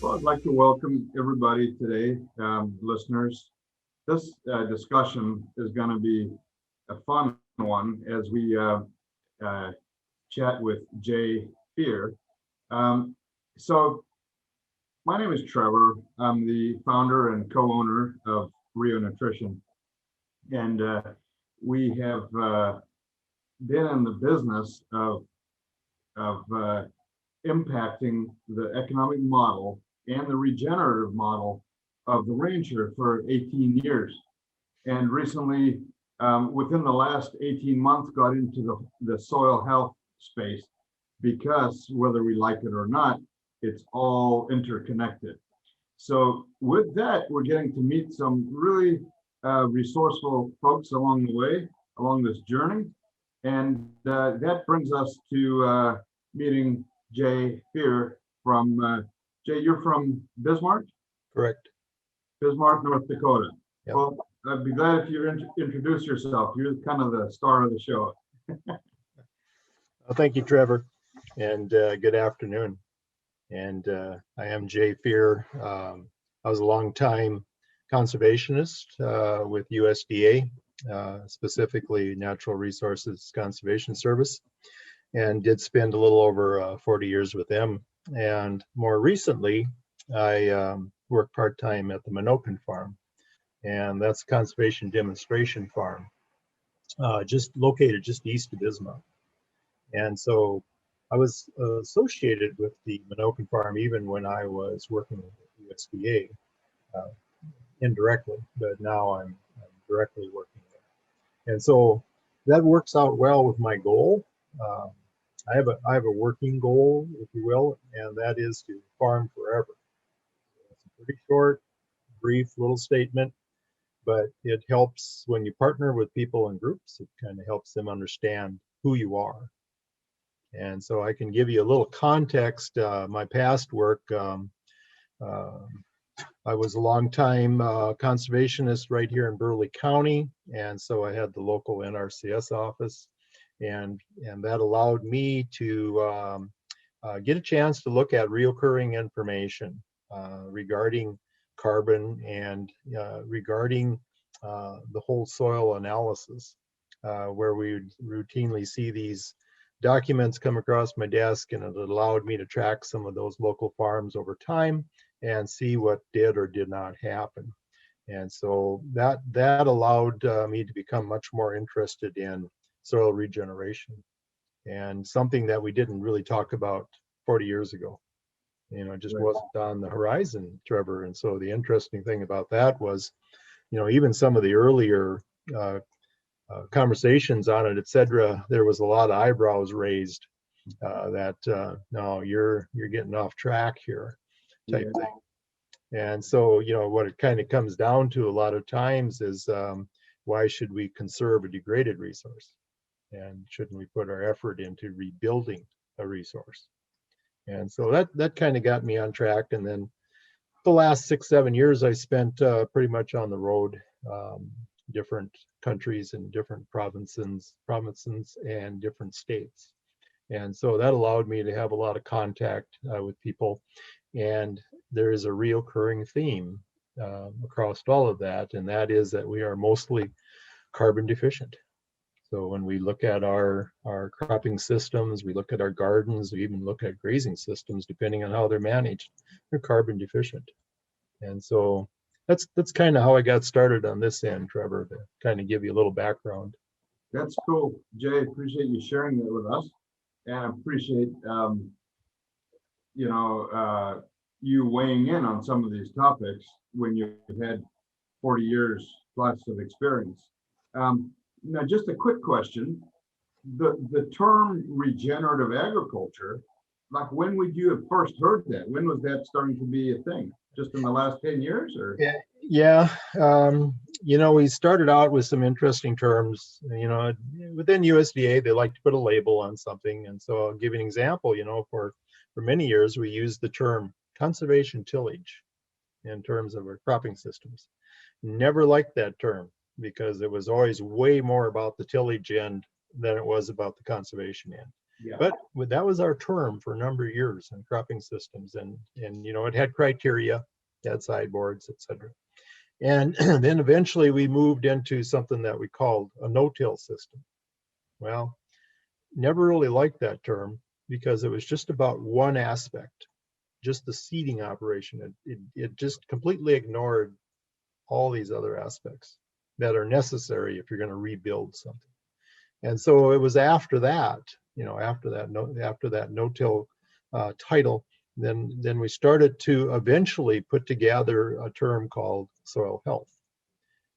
Well, I'd like to welcome everybody today, listeners. This discussion is going to be a fun one as we chat with Jay Fuhrer. So my name is Trevor. I'm the founder and co-owner of Rio Nutrition. And we have been in the business of impacting the economic model and the regenerative model of the rancher for 18 years. And recently, within the last 18 months, got into the soil health space because whether we like it or not, it's all interconnected. So with that, we're getting to meet some really resourceful folks along the way, along this journey. And that brings us to meeting Jay Fuhrer from, Jay, you're from Bismarck? Correct. Bismarck, North Dakota. Yep. Well, I'd be glad if you introduce yourself. You're kind of the star of the show. Well, thank you, Trevor, and good afternoon. And I am Jay Fuhrer. I was a long-time conservationist with USDA, specifically Natural Resources Conservation Service, and did spend a little over 40 years with them. And more recently, I worked part-time at the Minokan farm, and that's a conservation demonstration farm, just located just east of Bismarck. And so I was associated with the Minokan farm even when I was working with USDA indirectly, but now I'm directly working there. And so that works out well with my goal. I have a working goal, if you will, and that is to farm forever. It's a pretty short, brief little statement, but it helps when you partner with people in groups. It kind of helps them understand who you are. And so I can give you a little context. My past work, I was a long-time conservationist right here in Burleigh County, and so I had the local NRCS office, and that allowed me to get a chance to look at reoccurring information regarding carbon and regarding the whole soil analysis, where we would routinely see these documents come across my desk, and it allowed me to track some of those local farms over time and see what did or did not happen. And so that allowed me to become much more interested in soil regeneration, and something that we didn't really talk about 40 years ago. It just wasn't on the horizon, Trevor. And so the interesting thing about that was, even some of the earlier conversations on it, etc., there was a lot of eyebrows raised that no, you're getting off track here, type thing. And so, what it kind of comes down to a lot of times is why should we conserve a degraded resource? And shouldn't we put our effort into rebuilding a resource? And so that kind of got me on track. And then the last 6-7 years I spent pretty much on the road, different countries and different provinces and different states. And so that allowed me to have a lot of contact with people. And there is a reoccurring theme across all of that, and that is that we are mostly carbon deficient. So when we look at our cropping systems, we look at our gardens, we even look at grazing systems, depending on how they're managed, they're carbon deficient. And so that's kind of how I got started on this end, Trevor, to kind of give you a little background. That's cool, Jay. Appreciate you sharing that with us, and I appreciate you weighing in on some of these topics when you've had 40 years plus of experience. Now, just a quick question: the term regenerative agriculture, like when would you have first heard that? When was that starting to be a thing? Just in the last 10 years, or? Yeah. We started out with some interesting terms. Within USDA, they like to put a label on something. And so I'll give you an example. For many years, we used the term conservation tillage in terms of our cropping systems. Never liked that term because it was always way more about the tillage end than it was about the conservation end. Yeah. But that was our term for a number of years in cropping systems, and it had criteria, it had sideboards, etc. And then eventually we moved into something that we called a no-till system. Well, never really liked that term because it was just about one aspect, just the seeding operation. It just completely ignored all these other aspects that are necessary if you're going to rebuild something. And so it was after that, after that no-till title, then we started to eventually put together a term called soil health.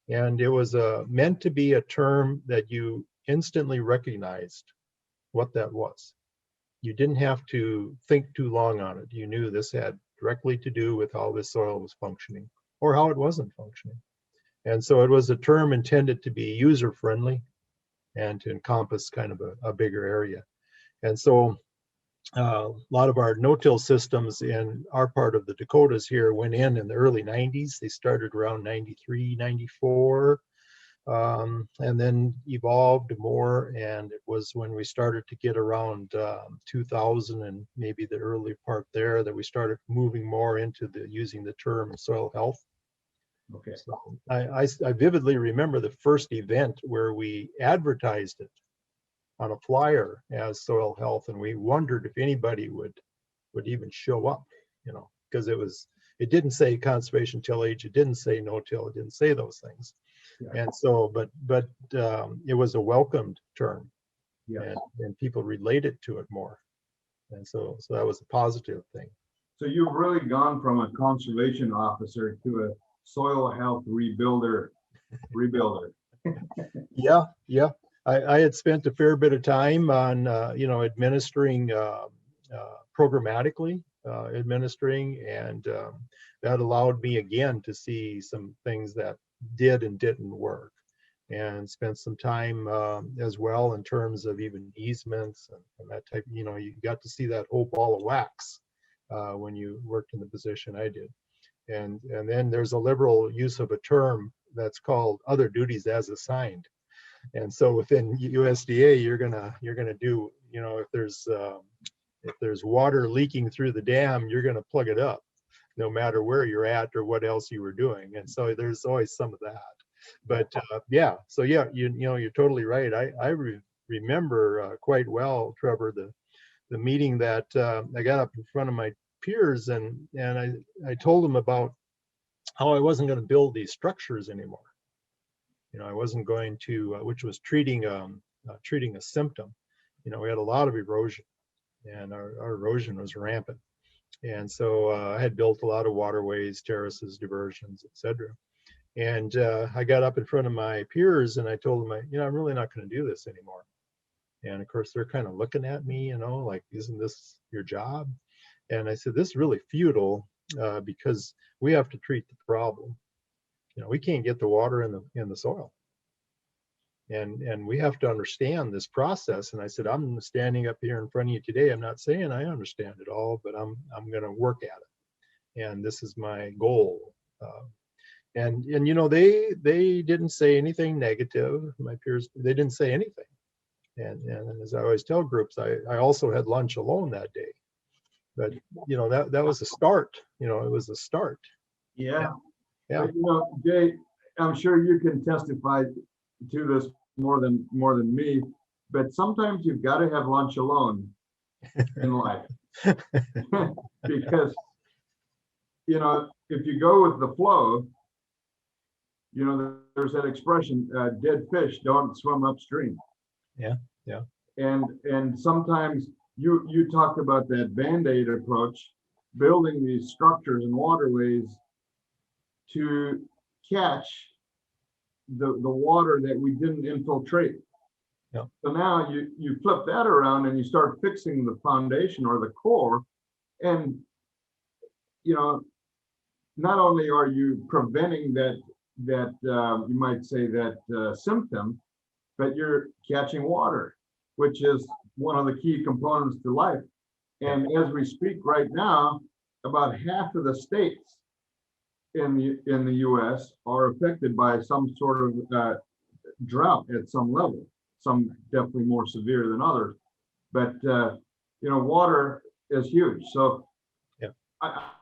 And it was meant to be a term that you instantly recognized what that was. You didn't have to think too long on it. You knew this had directly to do with how the soil was functioning or how it wasn't functioning. And so it was a term intended to be user-friendly and to encompass kind of a bigger area. And so a lot of our no-till systems in our part of the Dakotas here went in the early 90s. They started around 93, 94, and then evolved more. And it was when we started to get around 2000 and maybe the early part there that we started moving more into using the term soil health. Okay. So I vividly remember the first event where we advertised it on a flyer as soil health, and we wondered if anybody would even show up, because it didn't say conservation tillage, it didn't say no-till, it didn't say those things. Yeah. And so, but it was a welcomed term, yeah. and people related to it more, and so that was a positive thing. So you've really gone from a conservation officer to a soil health rebuilder. Yeah. I had spent a fair bit of time on, administering programmatically, and that allowed me again to see some things that did and didn't work, and spent some time as well in terms of even easements and that type. You got to see that whole ball of wax when you worked in the position I did. And then there's a liberal use of a term that's called other duties as assigned. And so within USDA, you're gonna do, if there's water leaking through the dam, you're gonna plug it up, no matter where you're at or what else you were doing. And so there's always some of that. But you're totally right. I remember quite well, Trevor, the meeting that I got up in front of my peers, and I told them about how I wasn't going to build these structures anymore. I wasn't going to, which was treating a symptom. We had a lot of erosion, and our erosion was rampant. And so I had built a lot of waterways, terraces, diversions, etc. And I got up in front of my peers and I told them, I'm really not going to do this anymore. And of course, they're kind of looking at me, like, isn't this your job? And I said, this is really futile because we have to treat the problem. We can't get the water in the soil. And we have to understand this process. And I said, I'm standing up here in front of you today. I'm not saying I understand it all, but I'm going to work at it. And this is my goal. And they didn't say anything negative. My peers, they didn't say anything. And as I always tell groups, I also had lunch alone that day. But that was a start. It was a start. Yeah. But, Jay, I'm sure you can testify to this more than me, but sometimes you've got to have lunch alone in life. Because if you go with the flow, there's that expression, dead fish don't swim upstream. Yeah. And sometimes you talked about that Band-Aid approach, building these structures and waterways to catch the water that we didn't infiltrate. Yeah. So now you flip that around and you start fixing the foundation or the core, and not only are you preventing that you might say that symptom, but you're catching water, which is one of the key components to life. And as we speak right now, about half of the states in the U.S. are affected by some sort of drought at some level, some definitely more severe than others. but water is huge. So Yeah.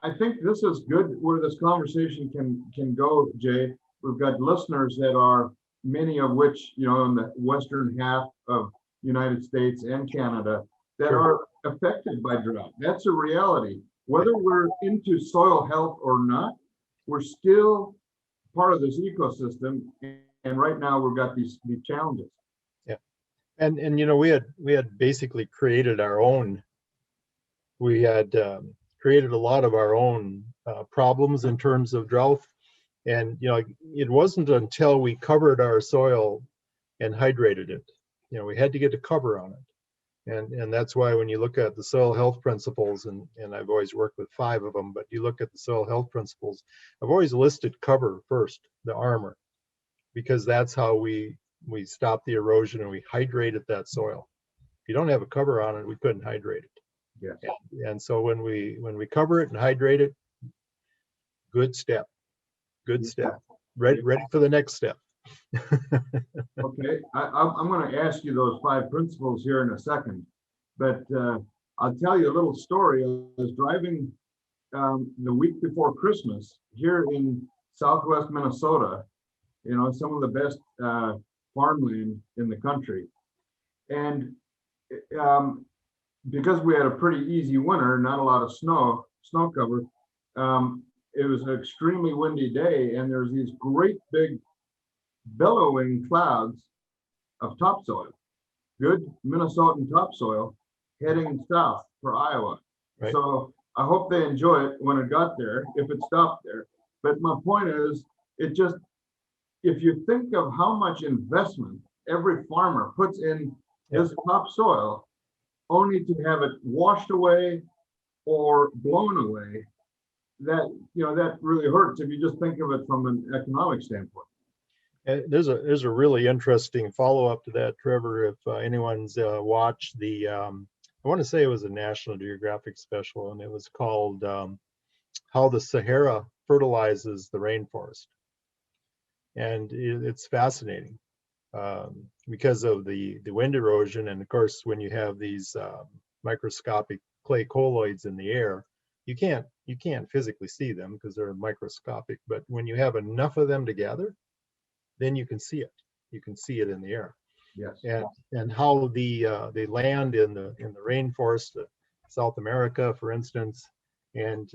I think this is good where this conversation can go, Jay. We've got listeners that are, many of which, in the western half of United States and Canada, that Sure. are affected by drought. That's a reality. Whether we're into soil health or not, we're still part of this ecosystem. And right now we've got these challenges. Yeah. And we had basically created our own. We had created a lot of our own problems in terms of drought. And it wasn't until we covered our soil and hydrated it. We had to get a cover on it. And that's why when you look at the soil health principles, and I've always worked with 5 of them, but you look at the soil health principles, I've always listed cover first, the armor, because that's how we stop the erosion and we hydrated that soil. If you don't have a cover on it, we couldn't hydrate it. Yes. And so when we cover it and hydrate it, good step. Ready for the next step. Okay, I'm going to ask you those 5 principles here in a second, but I'll tell you a little story. I was driving the week before Christmas here in Southwest Minnesota, some of the best farmland in the country. And because we had a pretty easy winter, not a lot of snow cover, it was an extremely windy day, and there's these great big billowing clouds of topsoil, good Minnesotan topsoil, heading south for Iowa. Right. So I hope they enjoy it when it got there, if it stopped there. But my point is, if you think of how much investment every farmer puts in this topsoil, only to have it washed away or blown away, that really hurts if you just think of it from an economic standpoint. There's a really interesting follow-up to that, Trevor. If anyone's watched the, I want to say it was a National Geographic special, and it was called How the Sahara Fertilizes the Rainforest. And it's fascinating because of the wind erosion. And of course, when you have these microscopic clay colloids in the air, you can't physically see them because they're microscopic. But when you have enough of them together, then you can see it. You can see it in the air. Yes. And how they land in the rainforest, South America, for instance. And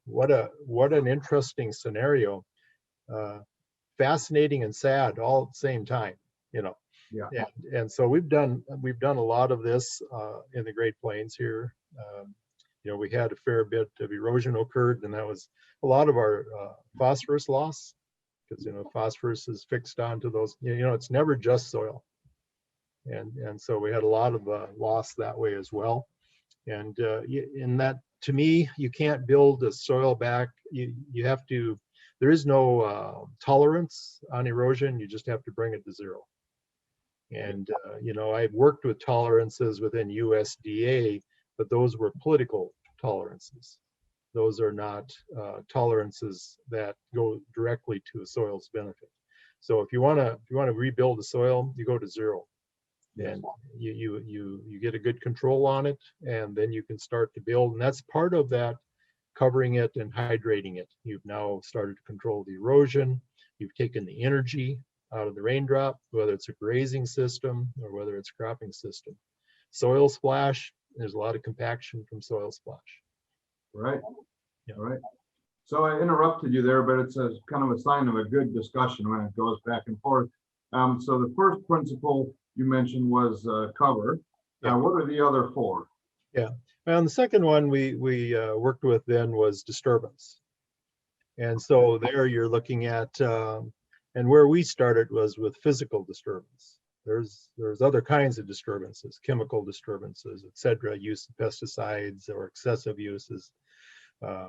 what an interesting scenario. Fascinating and sad all at the same time. Yeah. And so we've done a lot of this in the Great Plains here. We had a fair bit of erosion occurred, and that was a lot of our phosphorus loss. Because phosphorus is fixed onto those. It's never just soil, and so we had a lot of loss that way as well. And in that, to me, you can't build a soil back. You have to. There is no tolerance on erosion. You just have to bring it to zero. And I've worked with tolerances within USDA, but those were political tolerances. Those are not tolerances that go directly to a soil's benefit. So if you want to rebuild the soil, you go to zero, and you get a good control on it, and then you can start to build. And that's part of that, covering it and hydrating it. You've now started to control the erosion. You've taken the energy out of the raindrop, whether it's a grazing system or whether it's a cropping system. Soil splash, there's a lot of compaction from soil splash. Right. Yeah. Right. So I interrupted you there, but it's a kind of a sign of a good discussion when it goes back and forth. So the first principle you mentioned was cover. Yeah. What are the other 4? Yeah. And the second one we worked with then was disturbance. And so there you're looking at, and where we started was with physical disturbance. There's other kinds of disturbances, chemical disturbances, etc., use of pesticides or excessive uses,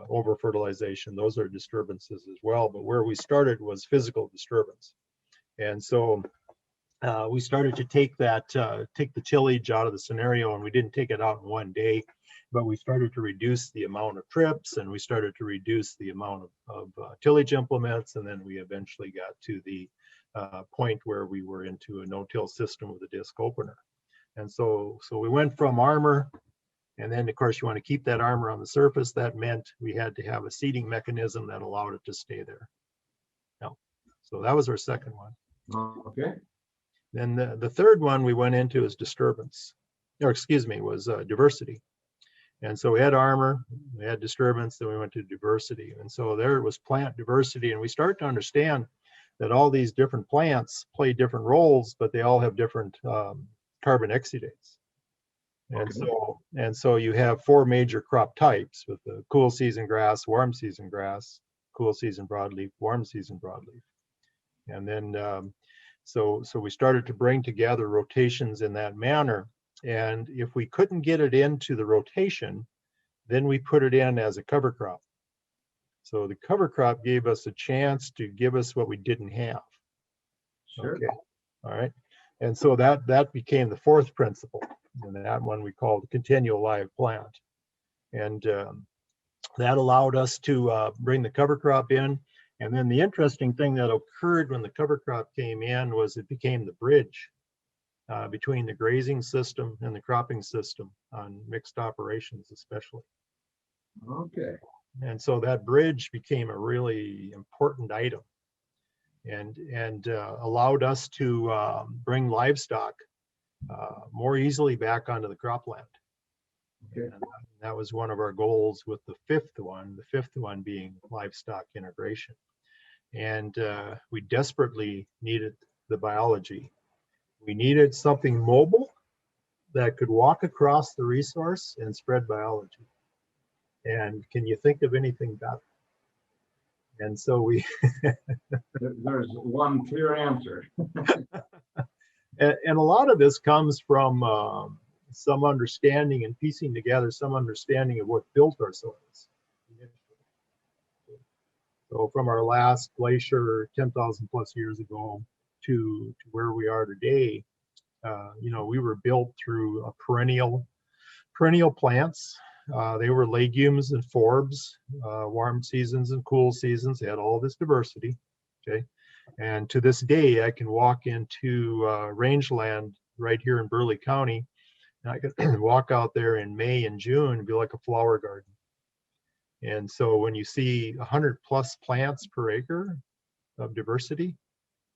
over fertilization. Those are disturbances as well. But where we started was physical disturbance. And so we started to take the tillage out of the scenario, and we didn't take it out in one day, but we started to reduce the amount of trips, and we started to reduce the amount of tillage implements, and then we eventually got to the point where we were into a no-till system with a disc opener. And so we went from armor, and then of course you want to keep that armor on the surface. That meant we had to have a seating mechanism that allowed it to stay there. No. So that was our second one. Okay. Then the third one we went into is disturbance, or excuse me, was diversity. And so we had armor, we had disturbance, then we went to diversity. And so there was plant diversity, and we start to understand that all these different plants play different roles, but they all have different carbon exudates. And so you have 4 major crop types with the cool season grass, warm season grass, cool season broadleaf, warm season broadleaf. And then so we started to bring together rotations in that manner. And if we couldn't get it into the rotation, then we put it in as a cover crop. So the cover crop gave us a chance to give us what we didn't have. Sure. Okay. All right. And so that became the fourth principle. And that one we called continual live plant. And that allowed us to bring the cover crop in. And then the interesting thing that occurred when the cover crop came in was it became the bridge between the grazing system and the cropping system on mixed operations especially. Okay. And so that bridge became a really important item and allowed us to bring livestock more easily back onto the cropland. Okay. And that was one of our goals with the fifth one being livestock integration. And we desperately needed the biology. We needed something mobile that could walk across the resource and spread biology. And can you think of anything better? And so we There's one clear answer. and a lot of this comes from some understanding and piecing together some understanding of what built our soils. So from our last glacier 10,000 plus years ago to where we are today, we were built through a perennial plants. They were legumes and forbs, warm seasons and cool seasons. They had all this diversity. Okay. And to this day, I can walk into rangeland right here in Burleigh County, and I can walk out there in May and June and be like a flower garden. And so when you see 100 plus plants per acre of diversity,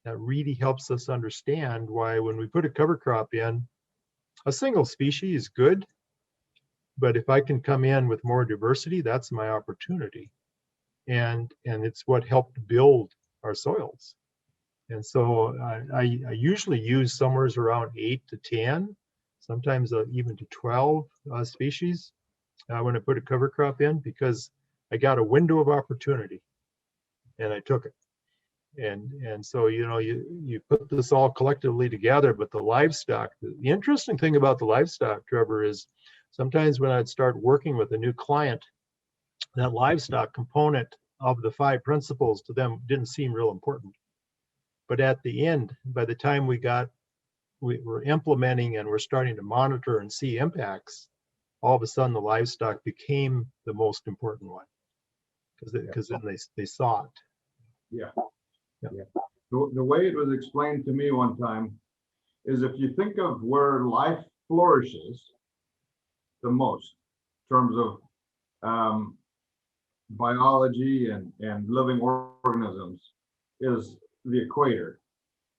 that really helps us understand why when we put a cover crop in, a single species is good, but if I can come in with more diversity, that's my opportunity. And it's what helped build our soils. And so I usually use somewhere around 8 to 10, sometimes even to 12 species when I put a cover crop in, because I got a window of opportunity and I took it. And so, you put this all collectively together, but the livestock, the interesting thing about the livestock, Trevor, is sometimes when I'd start working with a new client, that livestock component of the 5 principles to them didn't seem real important. But at the end, by the time we were implementing and we're starting to monitor and see impacts, all of a sudden the livestock became the most important one because then they saw it. Yeah. Yeah. Yeah. The way it was explained to me one time is if you think of where life flourishes the most in terms of biology and living organisms is the equator.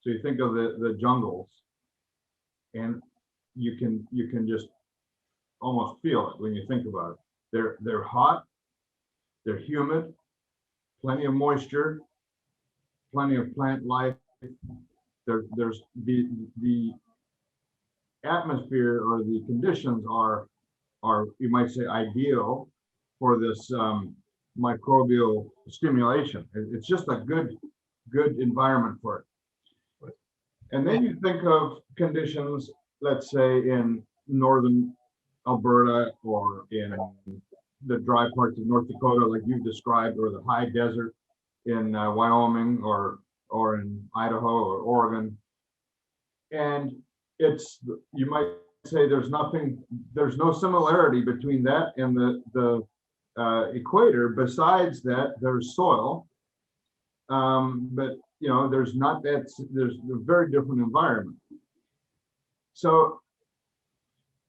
So you think of the jungles, and you can just almost feel it when you think about it. They're hot, they're humid, plenty of moisture, plenty of plant life. There's the atmosphere or the conditions are you might say ideal for this microbial stimulation. It's just a good environment for it. And then you think of conditions, let's say in northern Alberta or in the dry parts of North Dakota, like you've described, or the high desert in Wyoming or in Idaho or Oregon. And you might say there's no similarity between that and the equator. Besides that, there's soil, but there's a very different environment. So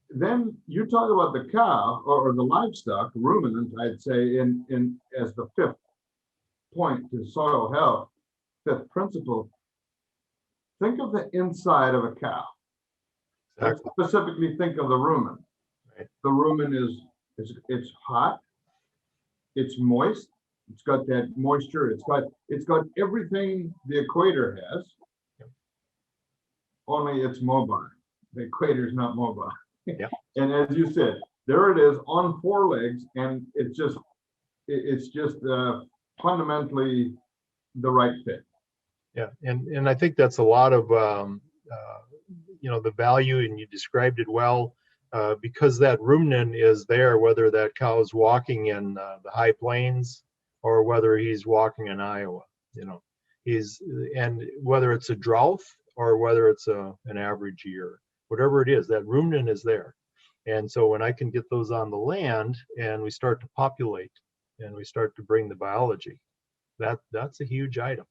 then you talk about the cow or the livestock, ruminant, I'd say, in as the fifth point to soil health, fifth principle. Think of the inside of a cow. Let's Exactly. specifically think of the rumen. Right. The rumen it's hot, it's moist, it's got that moisture, it's got everything the equator has. Yep. Only it's mobile. The equator is not mobile. Yep. And as you said, there it is on four legs, and it's just fundamentally the right fit. Yeah, and I think that's a lot of the value, and you described it well, because that ruminant is there, whether that cow is walking in the high plains or whether he's walking in Iowa. And whether it's a drought or whether it's an average year, whatever it is, that ruminant is there. And so when I can get those on the land and we start to populate and we start to bring the biology, that's a huge item.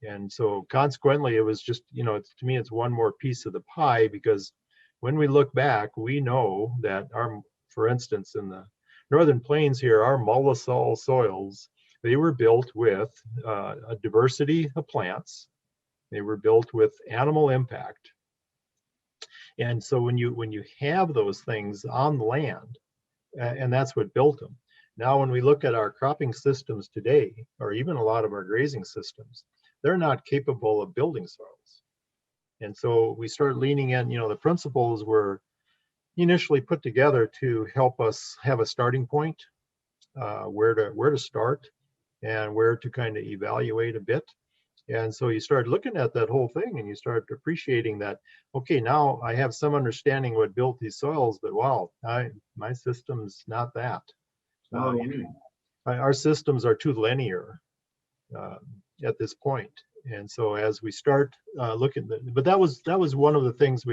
And so consequently, it was just, to me, it's one more piece of the pie, because when we look back, we know that for instance, in the Northern Plains here, our mollisol soils, they were built with a diversity of plants. They were built with animal impact. And so when you have those things on the land, and that's what built them. Now, when we look at our cropping systems today, or even a lot of our grazing systems, they're not capable of building soils. And so we start leaning in, the principles were initially put together to help us have a starting point, where to start and where to kind of evaluate a bit. And so you start looking at that whole thing and you start appreciating that, okay, now I have some understanding what built these soils, but wow, my system's not that. Our systems are too linear at this point. And so as we start looking, but that was one of the things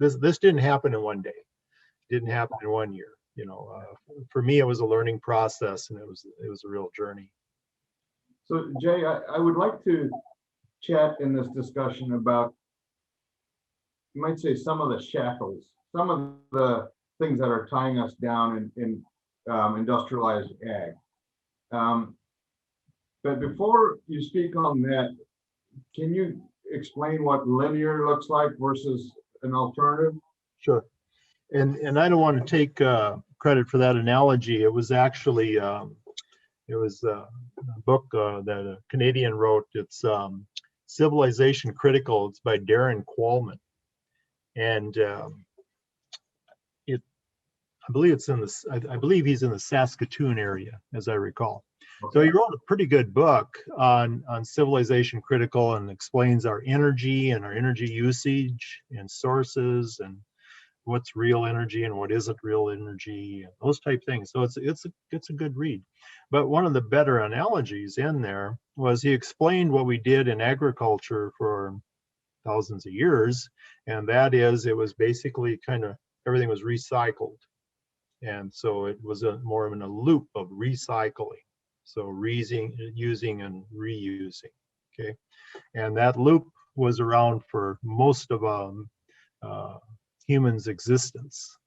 this didn't happen in one day. It didn't happen in 1 year. For me, it was a learning process, and it was a real journey. So Jay, I would like to chat in this discussion about, you might say, some of the shackles, some of the things that are tying us down in industrialized ag. But before you speak on that, can you explain what linear looks like versus an alternative? Sure. And I don't want to take credit for that analogy. It was actually a book that a Canadian wrote. It's Civilization Critical. It's by Darren Qualman, and I believe he's in the Saskatoon area, as I recall. Okay. So he wrote a pretty good book on Civilization Critical, and explains our energy and our energy usage and sources and what's real energy and what isn't real energy, and those type things. So it's a good read. But one of the better analogies in there was he explained what we did in agriculture for thousands of years, and that is, it was basically kind of everything was recycled. And so it was more of a loop of recycling. So using and reusing, okay? And that loop was around for most of humans' existence.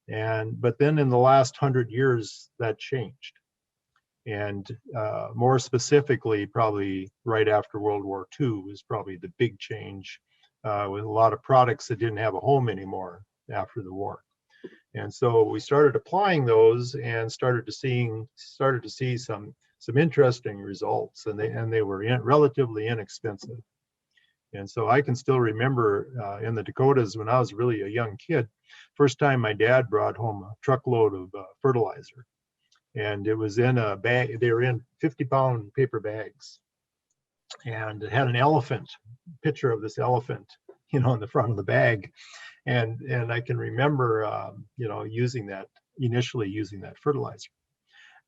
But then in the last 100 years, that changed. And more specifically, probably right after World War II was probably the big change, with a lot of products that didn't have a home anymore after the war. And so we started applying those and started to see some interesting results, and they were relatively inexpensive. And so I can still remember in the Dakotas, when I was really a young kid, first time my dad brought home a truckload of fertilizer, and it was in a bag. They were in 50-pound paper bags, and it had an elephant, picture of this elephant, in the front of the bag. And I can remember, initially using that fertilizer,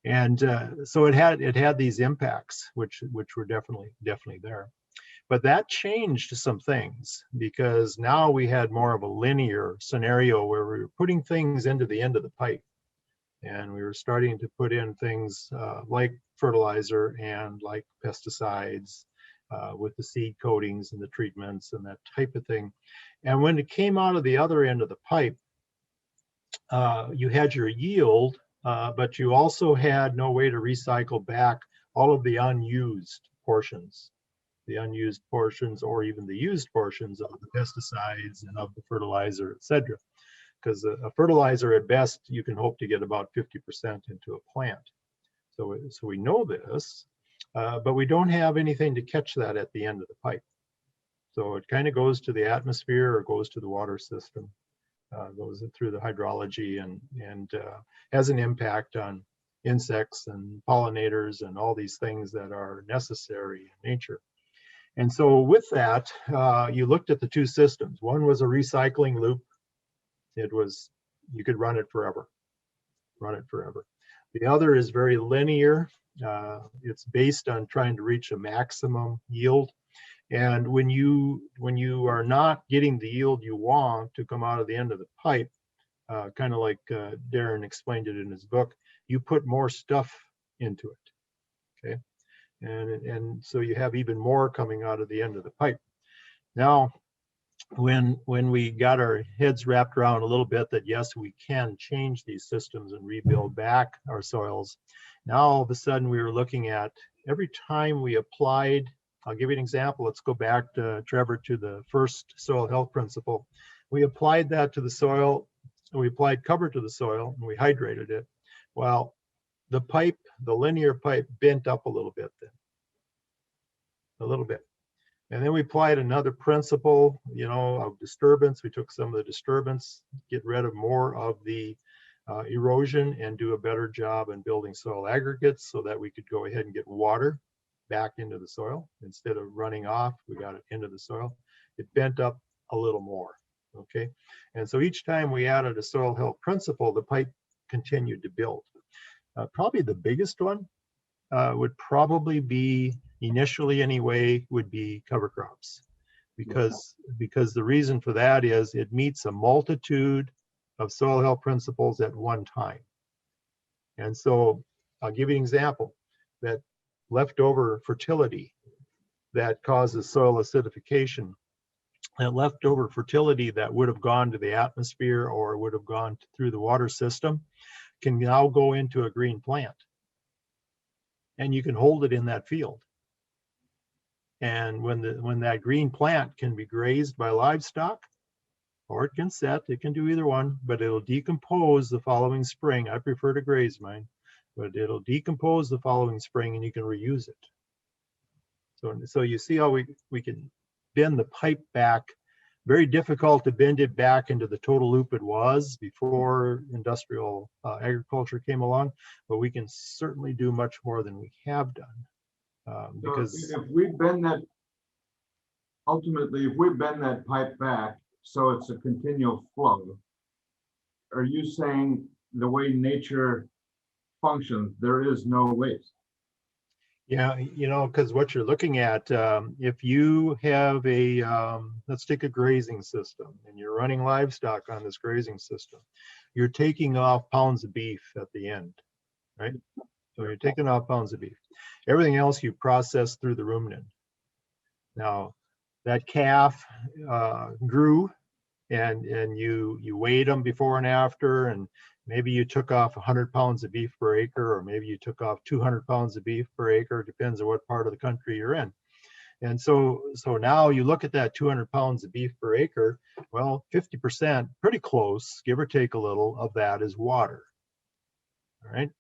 and so it had these impacts, which were definitely there. But that changed some things, because now we had more of a linear scenario where we were putting things into the end of the pipe, and we were starting to put in things like fertilizer and like pesticides, with the seed coatings and the treatments and that type of thing. And when it came out of the other end of the pipe, you had your yield, but you also had no way to recycle back all of the unused portions, or even the used portions of the pesticides and of the fertilizer, etc. Because a fertilizer at best, you can hope to get about 50% into a plant. So we know this, but we don't have anything to catch that at the end of the pipe. So it kind of goes to the atmosphere or goes to the water system, goes through the hydrology and has an impact on insects and pollinators and all these things that are necessary in nature. And so with that, you looked at the two systems. One was a recycling loop. It was, you could run it forever. The other is very linear. It's based on trying to reach a maximum yield. And when you are not getting the yield you want to come out of the end of the pipe, kind of like Darren explained it in his book, you put more stuff into it, okay? And so you have even more coming out of the end of the pipe. Now, when we got our heads wrapped around a little bit that yes, we can change these systems and rebuild back our soils, now all of a sudden we were looking at every time we applied, I'll give you an example. Let's go back to Trevor to the first soil health principle. We applied that to the soil, we applied cover to the soil, and we hydrated it. Well, the pipe, the linear pipe, bent up a little bit then, a little bit. And then we applied another principle, you know, of disturbance. We took some of the disturbance, get rid of more of the erosion, and do a better job in building soil aggregates so that we could go ahead and get water back into the soil. Instead of running off, we got it into the soil. It bent up a little more, okay? And so each time we added a soil health principle, the pipe continued to build. Probably the biggest one would probably be, initially anyway, would be cover crops, because the reason for that is it meets a multitude of soil health principles at one time. And so I'll give you an example. That leftover fertility that causes soil acidification, that leftover fertility that would have gone to the atmosphere or would have gone through the water system, can now go into a green plant, and you can hold it in that field. And when that green plant can be grazed by livestock, or it can set, it can do either one, but it'll decompose the following spring. I prefer to graze mine, but it'll decompose the following spring and you can reuse it. So you see how we can bend the pipe back. Very difficult to bend it back into the total loop it was before industrial agriculture came along, but we can certainly do much more than we have done. Because so if we bend that, ultimately, if we bend that pipe back so it's a continual flow, are you saying the way nature functions, there is no waste? yeah, you know, because what you're looking at, if you have a, let's take a grazing system, and you're running livestock on this grazing system, you're taking off pounds of beef at the end, right? So you're taking off pounds of beef. Everything else you process through the ruminant. Now, that calf grew, and you weighed them before and after, and maybe you took off 100 pounds of beef per acre, or maybe you took off 200 pounds of beef per acre, depends on what part of the country you're in. And so now you look at that 200 pounds of beef per acre, well, 50%, pretty close, give or take a little, of that is water, all right?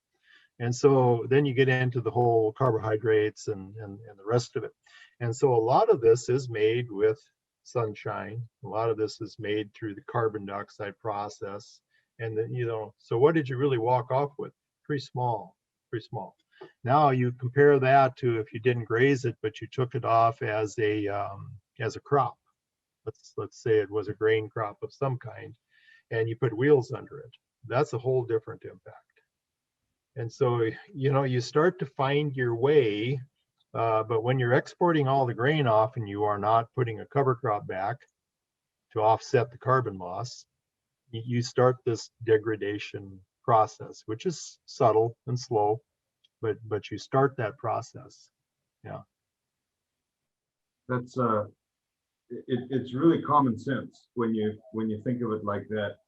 And so then you get into the whole carbohydrates and the rest of it. And so a lot of this is made with sunshine. A lot of this is made through the carbon dioxide process. And then, you know, so what did you really walk off with? Pretty small, pretty small. Now you compare that to if you didn't graze it, but you took it off as a crop. Let's say it was a grain crop of some kind, and you put wheels under it. That's a whole different impact. And so, you know, you start to find your way, but when you're exporting all the grain off and you are not putting a cover crop back to offset the carbon loss, you start this degradation process, which is subtle and slow, but you start that process. Yeah. That's it's really common sense when you think of it like that.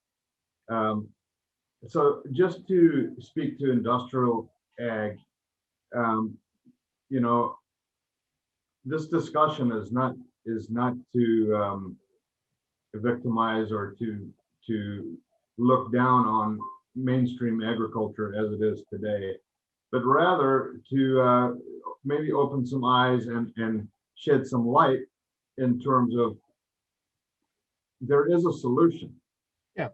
So just to speak to industrial ag, you know, this discussion is not to victimize or to look down on mainstream agriculture as it is today, but rather to maybe open some eyes and shed some light in terms of there is a solution. Yeah.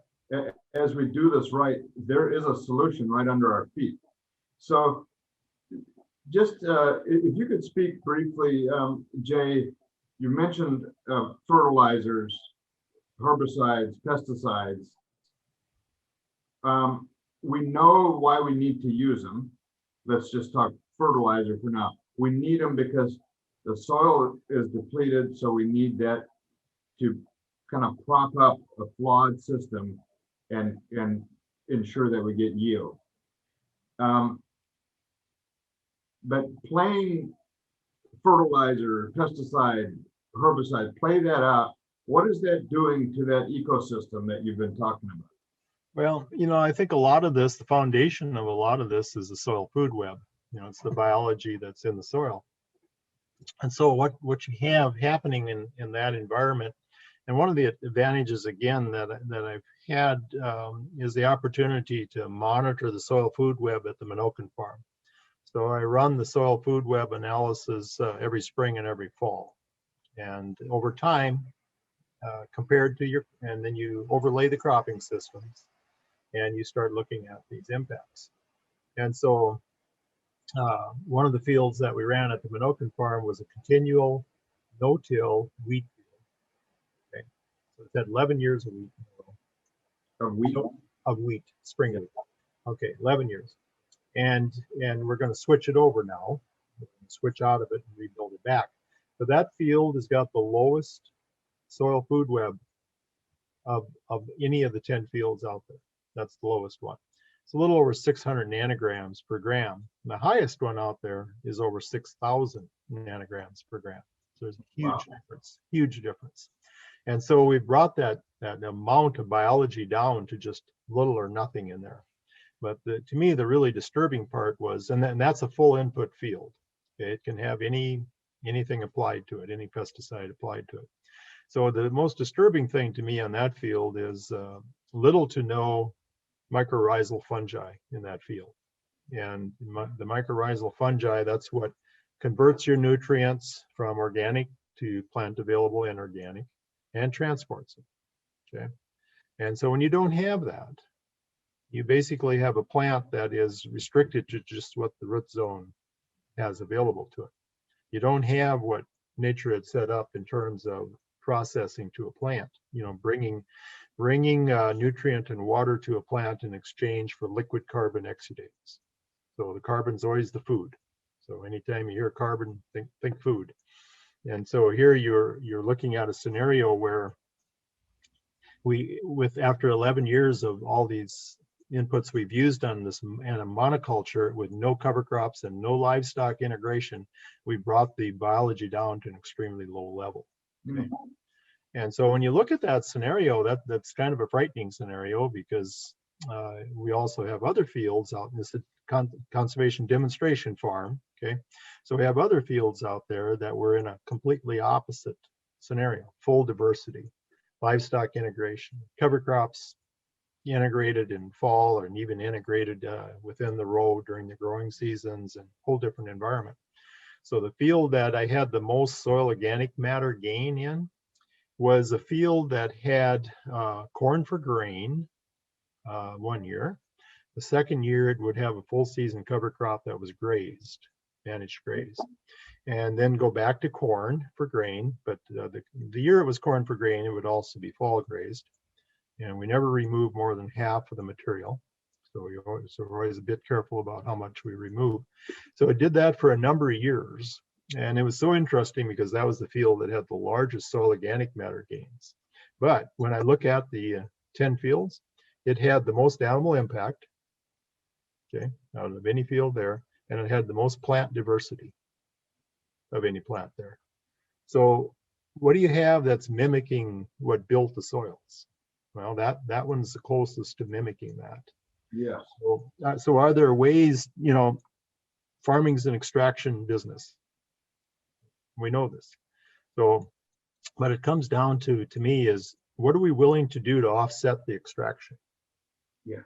As we do this right, there is a solution right under our feet. So just if you could speak briefly, Jay, you mentioned fertilizers, herbicides, pesticides. We know why we need to use them. Let's just talk fertilizer for now. We need them because the soil is depleted, so we need that to kind of prop up a flawed system and ensure that we get yield. But playing fertilizer, pesticide, herbicide, play that out. What is that doing to that ecosystem that you've been talking about? Well, I think a lot of this, the foundation of a lot of this is the soil food web. It's the biology that's in the soil. And so what you have happening in that environment, and one of the advantages, again, that I've had is the opportunity to monitor the soil food web at the Minokan farm. So I run the soil food web analysis every spring and every fall. And over time, compared to and then you overlay the cropping systems and you start looking at these impacts. And so one of the fields that we ran at the Minokan farm was a continual no-till wheat field. Okay. So it's had 11 years of wheat. Of wheat, spring wheat. Okay, 11 years. And we're going to switch it over now, switch out of it and rebuild it back. So that field has got the lowest soil food web of any of the 10 fields out there. That's the lowest one. It's a little over 600 nanograms per gram. And the highest one out there is over 6,000 nanograms per gram. So there's a huge difference, huge difference. And so we brought that amount of biology down to just little or nothing in there. But to me, the really disturbing part was, and that's a full input field. Okay? It can have anything applied to it, any pesticide applied to it. So the most disturbing thing to me on that field is little to no mycorrhizal fungi in that field. And the mycorrhizal fungi, that's what converts your nutrients from organic to plant available inorganic and transports them. Okay. And so when you don't have that, you basically have a plant that is restricted to just what the root zone has available to it. You don't have what nature had set up in terms of processing to a plant, bringing nutrient and water to a plant in exchange for liquid carbon exudates. So the carbon's always the food. So anytime you hear carbon, think food. And so here you're looking at a scenario where after 11 years of all these inputs we've used on this and a monoculture with no cover crops and no livestock integration, we brought the biology down to an extremely low level. Okay? Mm-hmm. And so when you look at that scenario, that's kind of a frightening scenario because we also have other fields out in this conservation demonstration farm. Okay, so we have other fields out there that were in a completely opposite scenario, full diversity, livestock integration, cover crops integrated in fall and even integrated within the row during the growing seasons and whole different environment. So the field that I had the most soil organic matter gain in was a field that had corn for grain 1 year. The second year it would have a full season cover crop that was grazed, managed grazed, and then go back to corn for grain. But the year it was corn for grain, it would also be fall grazed. And we never remove more than half of the material. So we're always a bit careful about how much we remove. So it did that for a number of years. And it was so interesting because that was the field that had the largest soil organic matter gains. But when I look at the 10 fields, it had the most animal impact, okay, out of any field there, and it had the most plant diversity of any plant there. So what do you have that's mimicking what built the soils? Well, that one's the closest to mimicking that. Yes. So are there ways, farming's an extraction business. We know this. So, but it comes down to me is, what are we willing to do to offset the extraction? Yeah.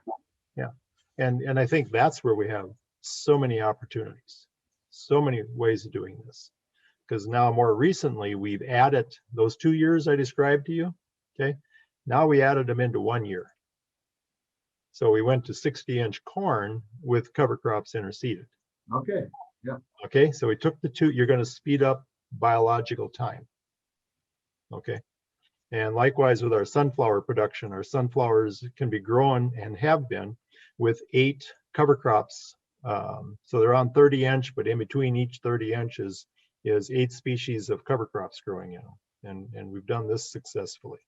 Yeah. And I think that's where we have so many opportunities, so many ways of doing this. Because now more recently, we've added those 2 years I described to you. Okay. Now we added them into 1 year. So we went to 60-inch corn with cover crops interseeded. Okay. Yeah. Okay. So we took the two, you're going to speed up biological time. Okay. And likewise with our sunflower production, our sunflowers can be grown and have been with 8 cover crops. So they're on 30-inch, but in between each 30 inches is 8 species of cover crops growing in them. And we've done this successfully.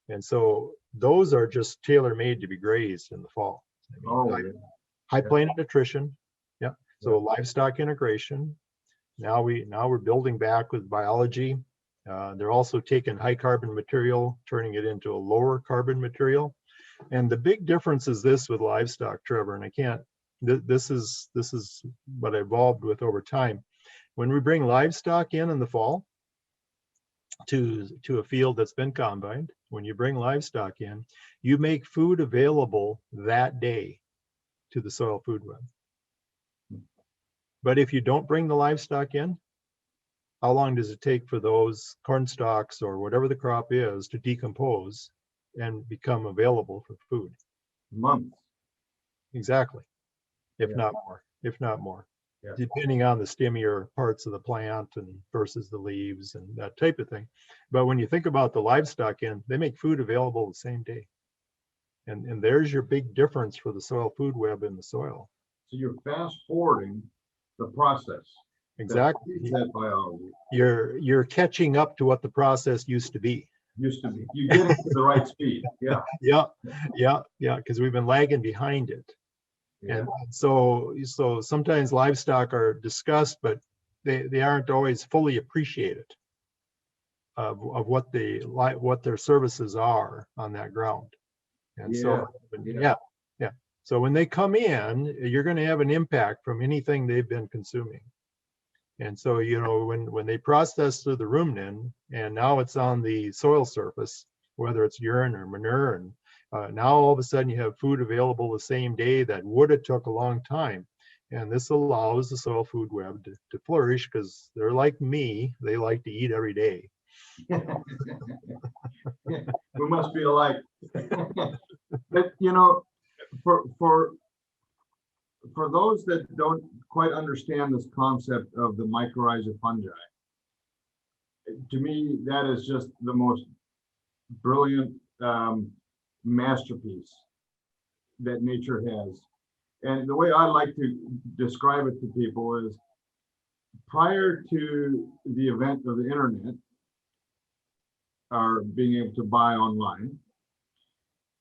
And so those are just tailor-made to be grazed in the fall. High planet nutrition. Yeah. So livestock integration. Now we're building back with biology. They're also taking high carbon material, turning it into a lower carbon material. And the big difference is this with livestock, Trevor, and this is what I evolved with over time. When we bring livestock in the fall to a field that's been combined, when you bring livestock in, you make food available that day to the soil food web. But if you don't bring the livestock in, how long does it take for those corn stalks or whatever the crop is to decompose and become available for food? Months. Exactly. If not more. Yeah. Depending on the stemmier parts of the plant and versus the leaves and that type of thing. But when you think about the livestock they make food available the same day. And there's your big difference for the soil food web in the soil. So you're fast forwarding the process. Exactly. That biology. You're catching up to what the process used to be. You get it to the right speed. Yeah. Yeah. Because we've been lagging behind it. Yeah. And so sometimes livestock are discussed, but they aren't always fully appreciated of what their services are on that ground. And so when they come in, you're going to have an impact from anything they've been consuming. And so, when they process through the rumen and now it's on the soil surface, whether it's urine or manure, and now all of a sudden you have food available the same day that would have took a long time. And this allows the soil food web to flourish because they're like me, they like to eat every day. We must be alike. But for those that don't quite understand this concept of the mycorrhiza fungi, to me that is just the most brilliant masterpiece that nature has. And the way I like to describe it to people is, prior to the event of the internet, or being able to buy online,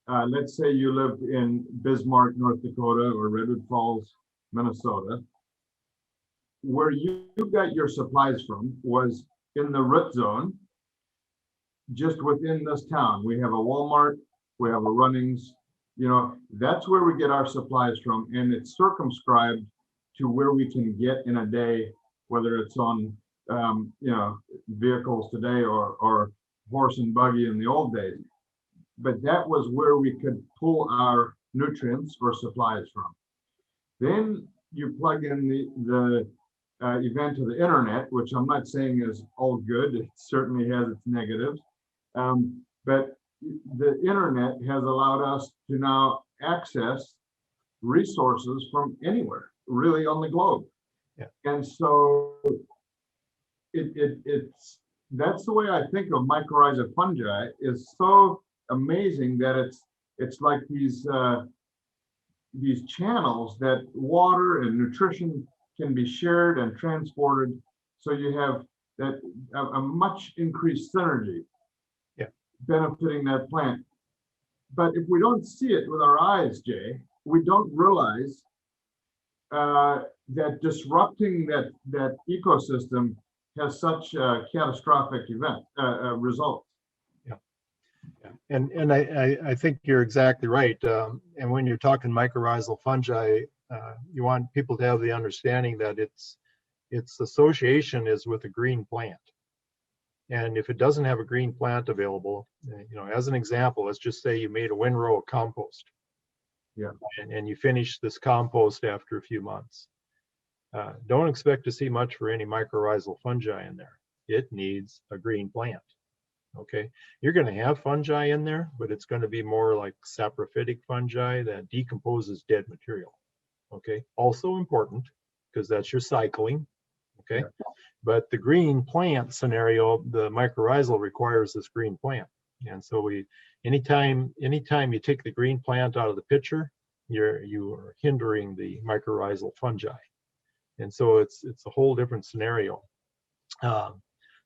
let's say you lived in Bismarck, North Dakota, or Redwood Falls, Minnesota. Where you got your supplies from was in the root zone, just within this town. We have a Walmart, we have a Runnings, that's where we get our supplies from, and it's circumscribed to where we can get in a day, whether it's on vehicles today or horse and buggy in the old days. But that was where we could pull our nutrients or supplies from. Then you plug in the event of the internet, which I'm not saying is all good. It certainly has its negatives. But the internet has allowed us to now access resources from anywhere, really, on the globe. Yeah. And so that's the way I think of mycorrhiza fungi, is so amazing that it's like these channels that water and nutrition can be shared and transported, so you have that a much increased synergy benefiting that plant. But if we don't see it with our eyes, Jay, we don't realize that disrupting that ecosystem has such a catastrophic results. I think you're exactly right. And when you're talking mycorrhizal fungi, you want people to have the understanding that its association is with a green plant. And if it doesn't have a green plant available, as an example, let's just say you made a windrow of compost. Yeah. And you finish this compost after a few months. Don't expect to see much for any mycorrhizal fungi in there. It needs a green plant. Okay, you're going to have fungi in there, but it's going to be more like saprophytic fungi that decomposes dead material. Okay, also important because that's your cycling. Okay, yeah. But the green plant scenario, the mycorrhizal requires this green plant, and so anytime you take the green plant out of the picture, you are hindering the mycorrhizal fungi, and so it's a whole different scenario.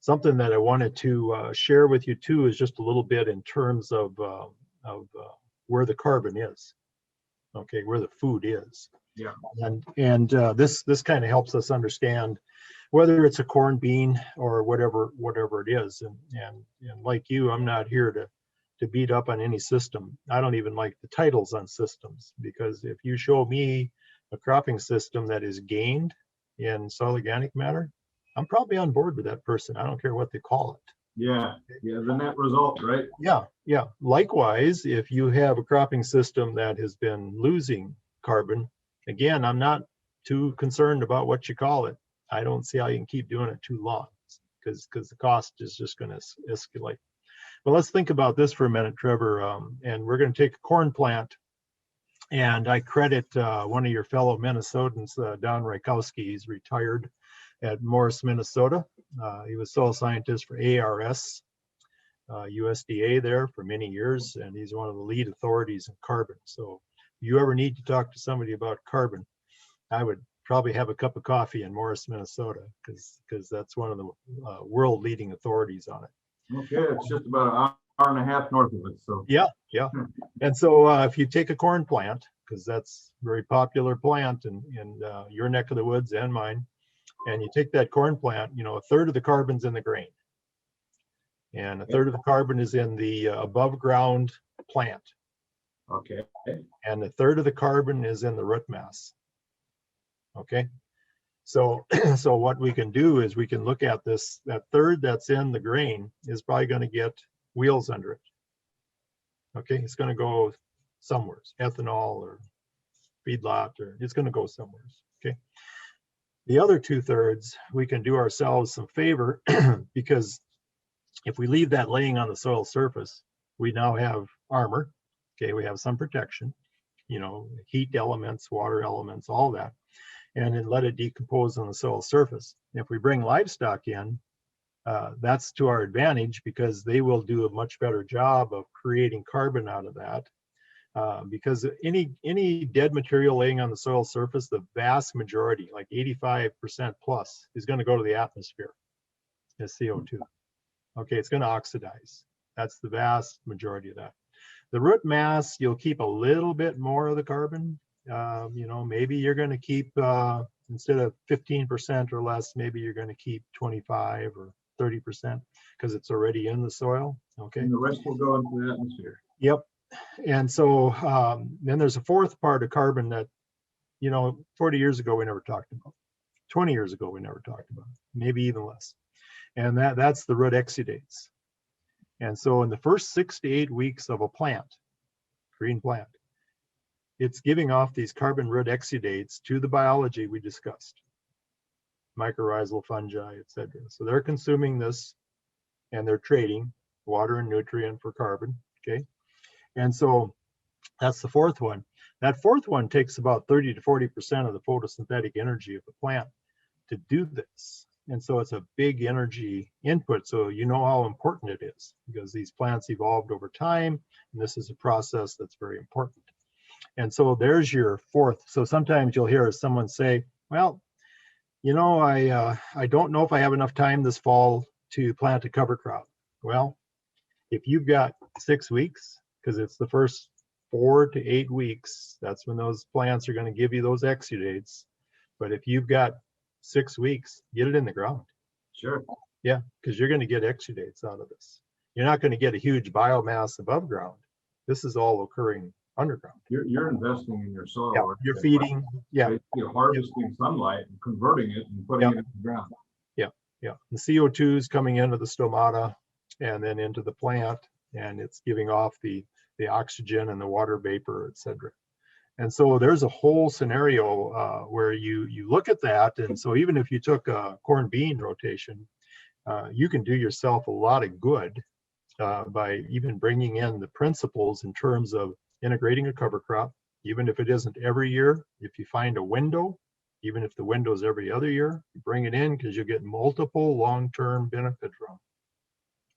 Something that I wanted to share with you too is just a little bit in terms of where the carbon is, okay, where the food is. Yeah. And this kind of helps us understand whether it's a corn bean or whatever it is. And like you, I'm not here to beat up on any system. I don't even like the titles on systems, because if you show me a cropping system that is gained in soil organic matter, I'm probably on board with that person. I don't care what they call it. Yeah, the net result, right? Yeah. Likewise, if you have a cropping system that has been losing carbon, again, I'm not too concerned about what you call it. I don't see how you can keep doing it too long, because the cost is just going to escalate. But let's think about this for a minute, Trevor. And we're going to take a corn plant, and I credit one of your fellow Minnesotans, Don Rykowski. He's retired at Morris, Minnesota. He was soil scientist for ARS, USDA there for many years, and he's one of the lead authorities in carbon. So if you ever need to talk to somebody about carbon, I would probably have a cup of coffee in Morris, Minnesota, because that's one of the world leading authorities on it. Okay, it's just about an hour and a half north of it. So yeah. And so if you take a corn plant, because that's a very popular plant in your neck of the woods and mine, and you take that corn plant, a third of the carbon's in the grain, and a third of the carbon is in the above ground plant. Okay. And a third of the carbon is in the root mass. Okay. So what we can do is we can look at this, that third that's in the grain is probably going to get wheels under it. Okay. It's going to go somewhere, ethanol or feedlot, or it's going to go somewhere. Okay. The other 2/3, we can do ourselves some favor because if we leave that laying on the soil surface, we now have armor. Okay, we have some protection, heat elements, water elements, all that, and then let it decompose on the soil surface. If we bring livestock in, that's to our advantage, because they will do a much better job of creating carbon out of that. Because any dead material laying on the soil surface, the vast majority, like 85% plus, is going to go to the atmosphere as CO2. Okay, it's going to oxidize. That's the vast majority of that. The root mass, you'll keep a little bit more of the carbon. Maybe you're going to keep, instead of 15% or less, maybe you're going to keep 25 or 30% because it's already in the soil. Okay. And the rest will go into the atmosphere. Yep. And so then there's a fourth part of carbon that, 40 years ago we never talked about. 20 years ago we never talked about, maybe even less. And that's the root exudates. And so in the first 6 to 8 weeks of a plant, green plant, it's giving off these carbon root exudates to the biology we discussed, mycorrhizal fungi, etc. So they're consuming this and they're trading water and nutrient for carbon. Okay. And so that's the fourth one. That fourth one takes about 30 to 40% of the photosynthetic energy of the plant to do this. And so it's a big energy input. So you know how important it is, because these plants evolved over time, and this is a process that's very important. And so there's your fourth. So sometimes you'll hear someone say, well, I don't know if I have enough time this fall to plant a cover crop. Well, if you've got 6 weeks, because it's the first 4 to 8 weeks, that's when those plants are going to give you those exudates. But if you've got 6 weeks, get it in the ground. Sure. Yeah, because you're going to get exudates out of this. you're not going to get a huge biomass above ground. This is all occurring underground. You're investing in your soil. Yeah, you're feeding. Yeah, you're harvesting sunlight and converting it and putting it in the ground. Yeah, the CO2 is coming into the stomata and then into the plant, and it's giving off the oxygen and the water vapor, etc. And so there's a whole scenario where you look at that, and so even if you took a corn bean rotation, you can do yourself a lot of good by even bringing in the principles in terms of integrating a cover crop, even if it isn't every year. If you find a window, even if the window is every other year, you bring it in because you get multiple long-term benefit from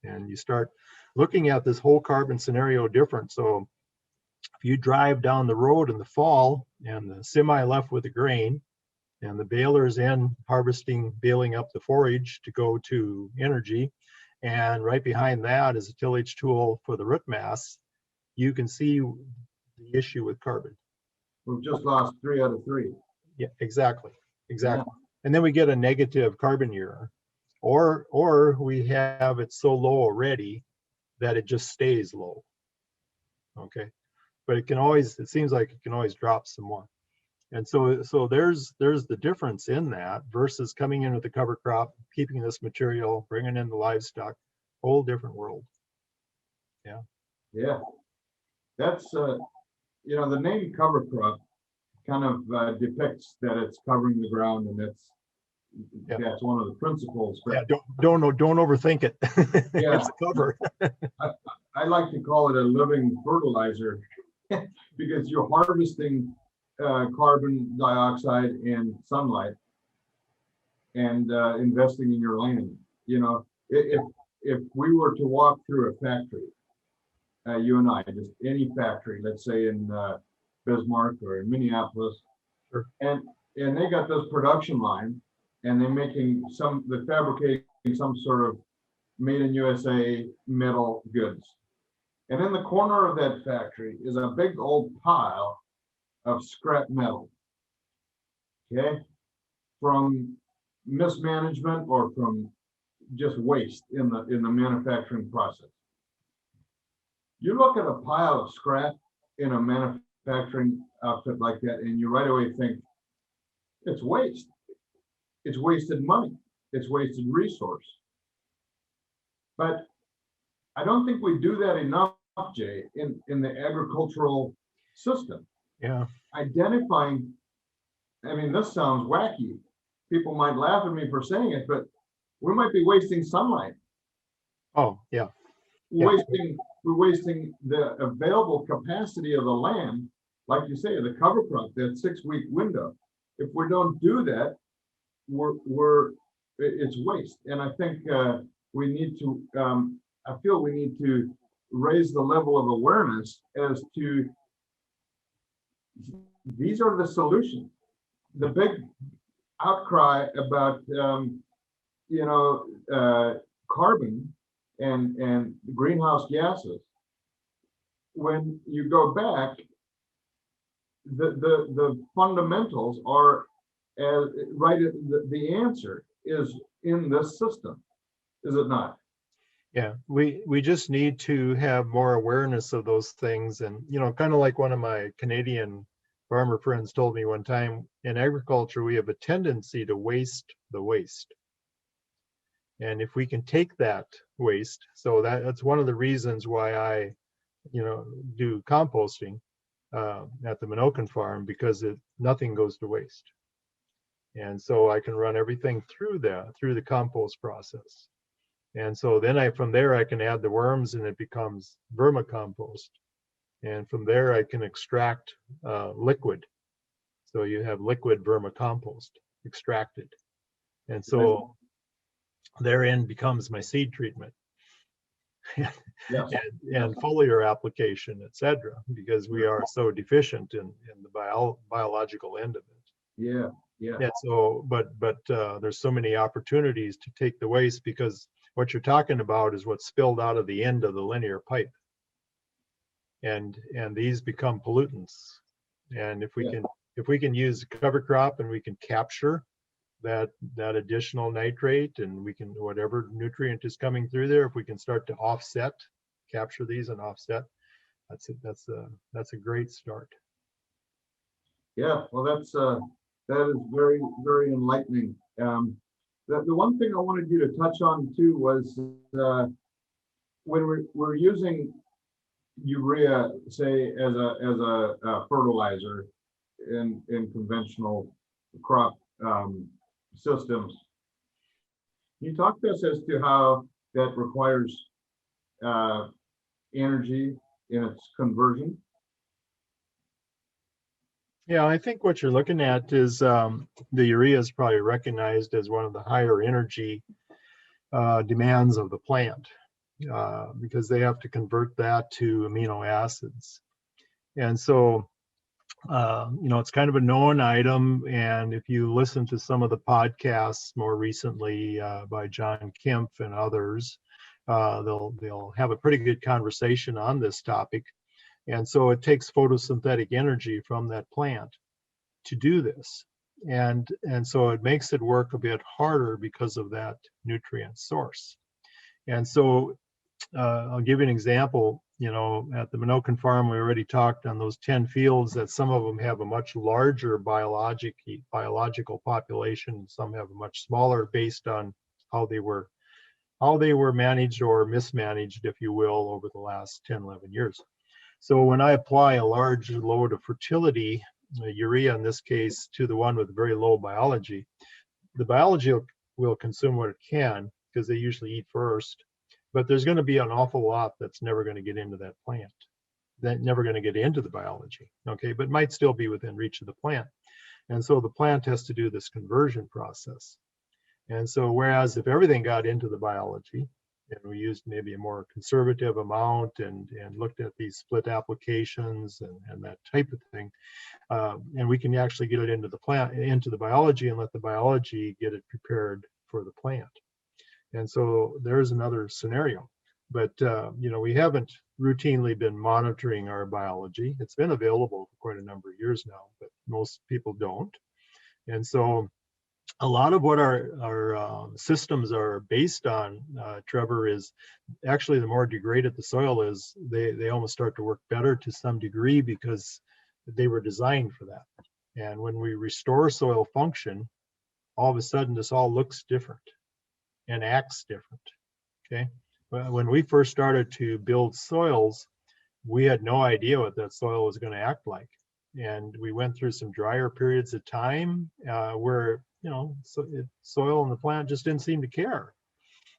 it. And you start looking at this whole carbon scenario different. So if you drive down the road in the fall and the semi left with the grain and the baler's in harvesting, baling up the forage to go to energy, and right behind that is a tillage tool for the root mass, you can see the issue with carbon. We've just lost 3 out of 3. Yeah, exactly. Yeah. And then we get a negative carbon year, or we have it so low already that it just stays low. Okay, but it seems like it can always drop some more. And so there's the difference in that versus coming in with the cover crop, keeping this material, bringing in the livestock, whole different world. Yeah, that's the name cover crop kind of depicts that it's covering the ground, and that's one of the principles. But don't overthink it. Yeah, it's a cover. I like to call it a living fertilizer because you're harvesting carbon dioxide and sunlight and investing in your land. If we were to walk through a factory, you and I, just any factory, let's say in Bismarck or in Minneapolis, sure. and they got this production line, and they're fabricating some sort of made in USA metal goods. And in the corner of that factory is a big old pile of scrap metal, okay, from mismanagement or from just waste in the manufacturing process. You look at a pile of scrap in a manufacturing outfit like that, and you right away think, it's waste. It's wasted money. It's wasted resource. But I don't think we do that enough, Jay, in the agricultural system. Yeah. Identifying, this sounds wacky. People might laugh at me for saying it, but we might be wasting sunlight. Oh, yeah. We're wasting the available capacity of the land, like you say, the cover crop, that 6-week window. If we don't do that, it's waste. And I think we need to, I feel we need to raise the level of awareness as to these are the solutions. The big outcry about carbon and greenhouse gases, when you go back, the fundamentals are right. The answer is in this system, is it not? Yeah, we just need to have more awareness of those things. And kind of like one of my Canadian farmer friends told me one time, in agriculture we have a tendency to waste the waste. And if we can take that waste, so that's one of the reasons why I do composting at the Minokan farm, because nothing goes to waste. And so I can run everything through the compost process. And so then from there I can add the worms, and it becomes vermicompost. And from there I can extract liquid. So you have liquid vermicompost extracted. And so therein becomes my seed treatment. Yes. and foliar application, etc., because we are so deficient in the biological end of it. Yeah. And so, but there's so many opportunities to take the waste, because what you're talking about is what's spilled out of the end of the linear pipe, and these become pollutants. And if we can use cover crop and we can capture that additional nitrate, and we can, whatever nutrient is coming through there, if we can start to offset, capture these and offset, that's it. That's a great start. Yeah, well, that is very, very enlightening. The one thing I wanted you to touch on too was when we're using urea, say as a fertilizer in conventional crop systems. Can you talk to us as to how that requires energy in its conversion? Yeah, I think what you're looking at is the urea is probably recognized as one of the higher energy demands of the plant because they have to convert that to amino acids. And so, it's kind of a known item. And if you listen to some of the podcasts more recently by John Kempf and others, they'll have a pretty good conversation on this topic. And so it takes photosynthetic energy from that plant to do this. And so it makes it work a bit harder because of that nutrient source. And so I'll give you an example. At the Minokan farm, we already talked on those 10 fields that some of them have a much larger biological population. Some have a much smaller based on how they were managed or mismanaged, if you will, over the last 10, 11 years. So when I apply a large load of fertility, urea in this case, to the one with very low biology, the biology will consume what it can because they usually eat first. But there's going to be an awful lot that's never going to get into that plant, that never going to get into the biology, okay, but might still be within reach of the plant. And so the plant has to do this conversion process. And so whereas if everything got into the biology, and we used maybe a more conservative amount and looked at these split applications and that type of thing, and we can actually get it into the plant, into the biology, and let the biology get it prepared for the plant. And so there's another scenario. But we haven't routinely been monitoring our biology. It's been available for quite a number of years now, but most people don't. And so a lot of what our systems are based on, Trevor, is actually the more degraded the soil is, they almost start to work better to some degree because they were designed for that. And when we restore soil function, all of a sudden this all looks different and acts different, okay? When we first started to build soils, we had no idea what that soil was going to act like. And we went through some drier periods of time where, soil and the plant just didn't seem to care.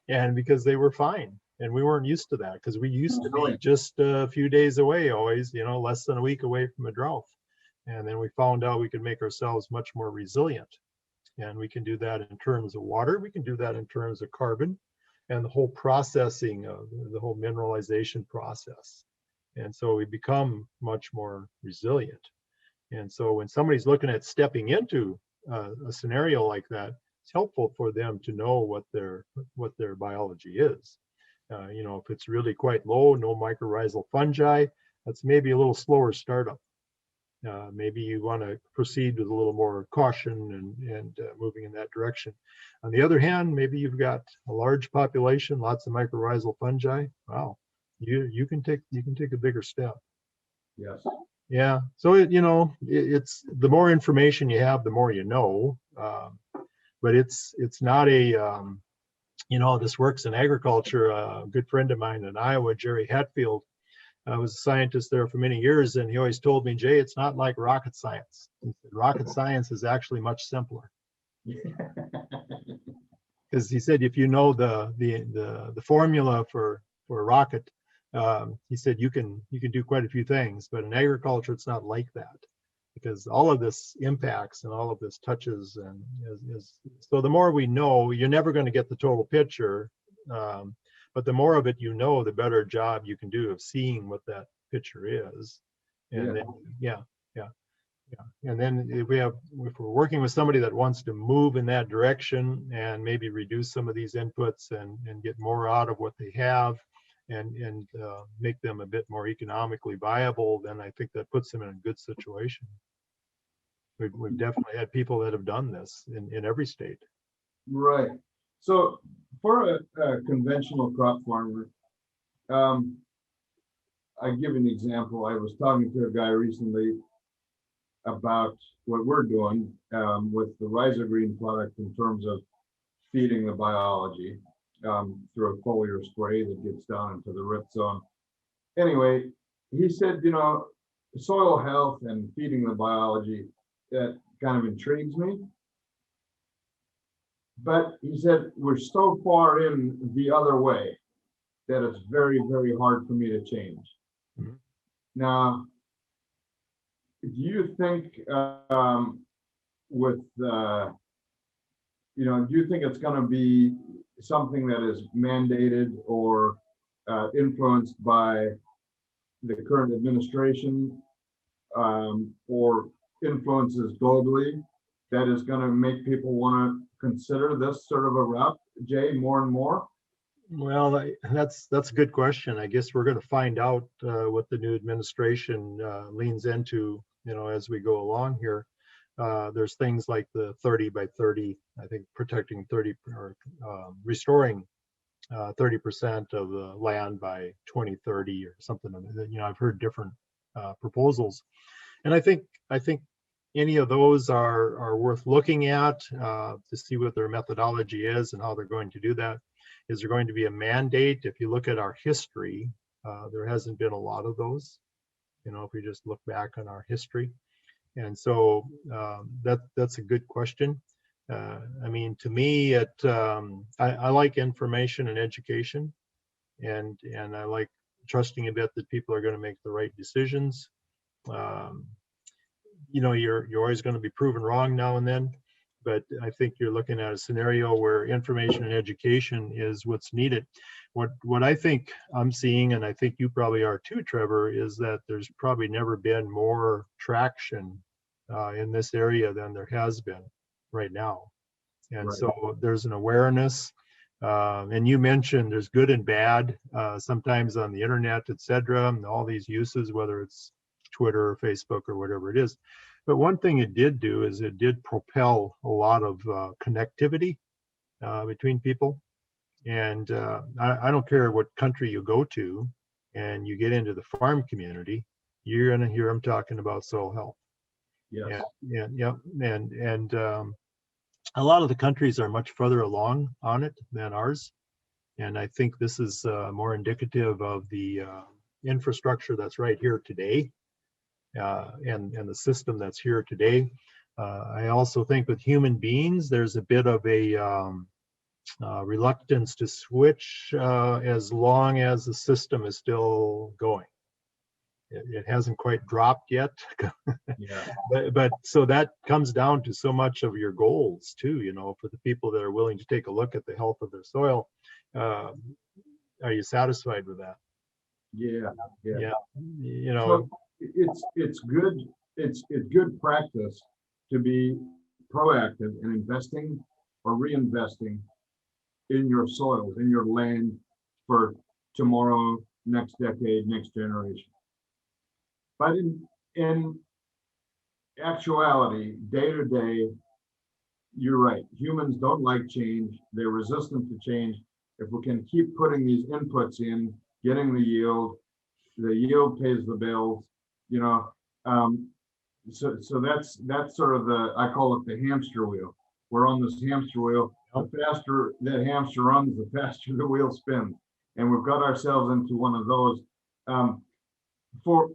And because they were fine. And we weren't used to that because we used to be just a few days away always, less than a week away from a drought. And then we found out we could make ourselves much more resilient. And we can do that in terms of water. We can do that in terms of carbon and the whole processing of the whole mineralization process. And so we become much more resilient. And so when somebody's looking at stepping into a scenario like that, it's helpful for them to know what their biology is. If it's really quite low, no mycorrhizal fungi, that's maybe a little slower startup. Maybe you want to proceed with a little more caution and moving in that direction. On the other hand, maybe you've got a large population, lots of mycorrhizal fungi. Wow, you can take a bigger step. Yes. Yeah. So it's the more information you have, the more you know. But it's not a this works in agriculture. A good friend of mine in Iowa, Jerry Hatfield, was a scientist there for many years, and he always told me, Jay, it's not like rocket science. Rocket science is actually much simpler. Because he said, if you know the formula for a rocket, he said you can do quite a few things, but in agriculture it's not like that, because all of this impacts and all of this touches, and so the more we know, you're never going to get the total picture. But the more of it you know, the better job you can do of seeing what that picture is. And then, and then if we're working with somebody that wants to move in that direction and maybe reduce some of these inputs and get more out of what they have and make them a bit more economically viable, then I think that puts them in a good situation. We've definitely had people that have done this in every state. Right. So for a conventional crop farmer, I give an example. I was talking to a guy recently about what we're doing with the Riogen product in terms of feeding the biology through a foliar spray that gets down into the root zone. Anyway, he said, you know, soil health and feeding the biology, that kind of intrigues me. But he said, we're so far in the other way that it's very, very hard for me to change. Mhm. Now, do you think with, you know, do you think it's going to be something that is mandated or influenced by the current administration or influences globally that is going to make people want to consider this sort of a route, Jay, more and more? Well, that's a good question. I guess we're going to find out what the new administration leans into, you know, as we go along here. There's things like the 30 by 30, I think protecting 30 or restoring 30% of the land by 2030 or something. You know, I've heard different proposals, and I think any of those are worth looking at to see what their methodology is and how they're going to do that. Is there going to be a mandate? If you look at our history, there hasn't been a lot of those. You know, if we just look back on our history, and so that's a good question. I mean, to me, I like information and education, and I like trusting a bit that people are going to make the right decisions. You know, you're always going to be proven wrong now and then, but I think you're looking at a scenario where information and education is what's needed. What I think I'm seeing, and I think you probably are too, Trevor, is that there's probably never been more traction in this area than there has been right now. And Right. so there's an awareness, and you mentioned there's good and bad sometimes on the internet, et cetera, and all these uses, whether it's Twitter or Facebook or whatever it is. But one thing it did do is it did propel a lot of connectivity between people. And I don't care what country you go to and you get into the farm community, you're going to hear them talking about soil health. Yes. And a lot of the countries are much further along on it than ours. And I think this is more indicative of the infrastructure that's right here today. And the system that's here today. I also think with human beings, there's a bit of a reluctance to switch as long as the system is still going. It hasn't quite dropped yet. Yeah. But so that comes down to so much of your goals too, you know, for the people that are willing to take a look at the health of their soil. Are you satisfied with that? Yeah. Yeah. You know, so it's good practice to be proactive in investing or reinvesting in your soils, in your land for tomorrow, next decade, next generation. But in actuality, day to day, you're right. Humans don't like change. They're resistant to change. If we can keep putting these inputs in, getting the yield pays the bills, you know. So that's sort of I call it the hamster wheel. We're on this hamster wheel. The faster that hamster runs, the faster the wheel spins. And we've got ourselves into one of those. For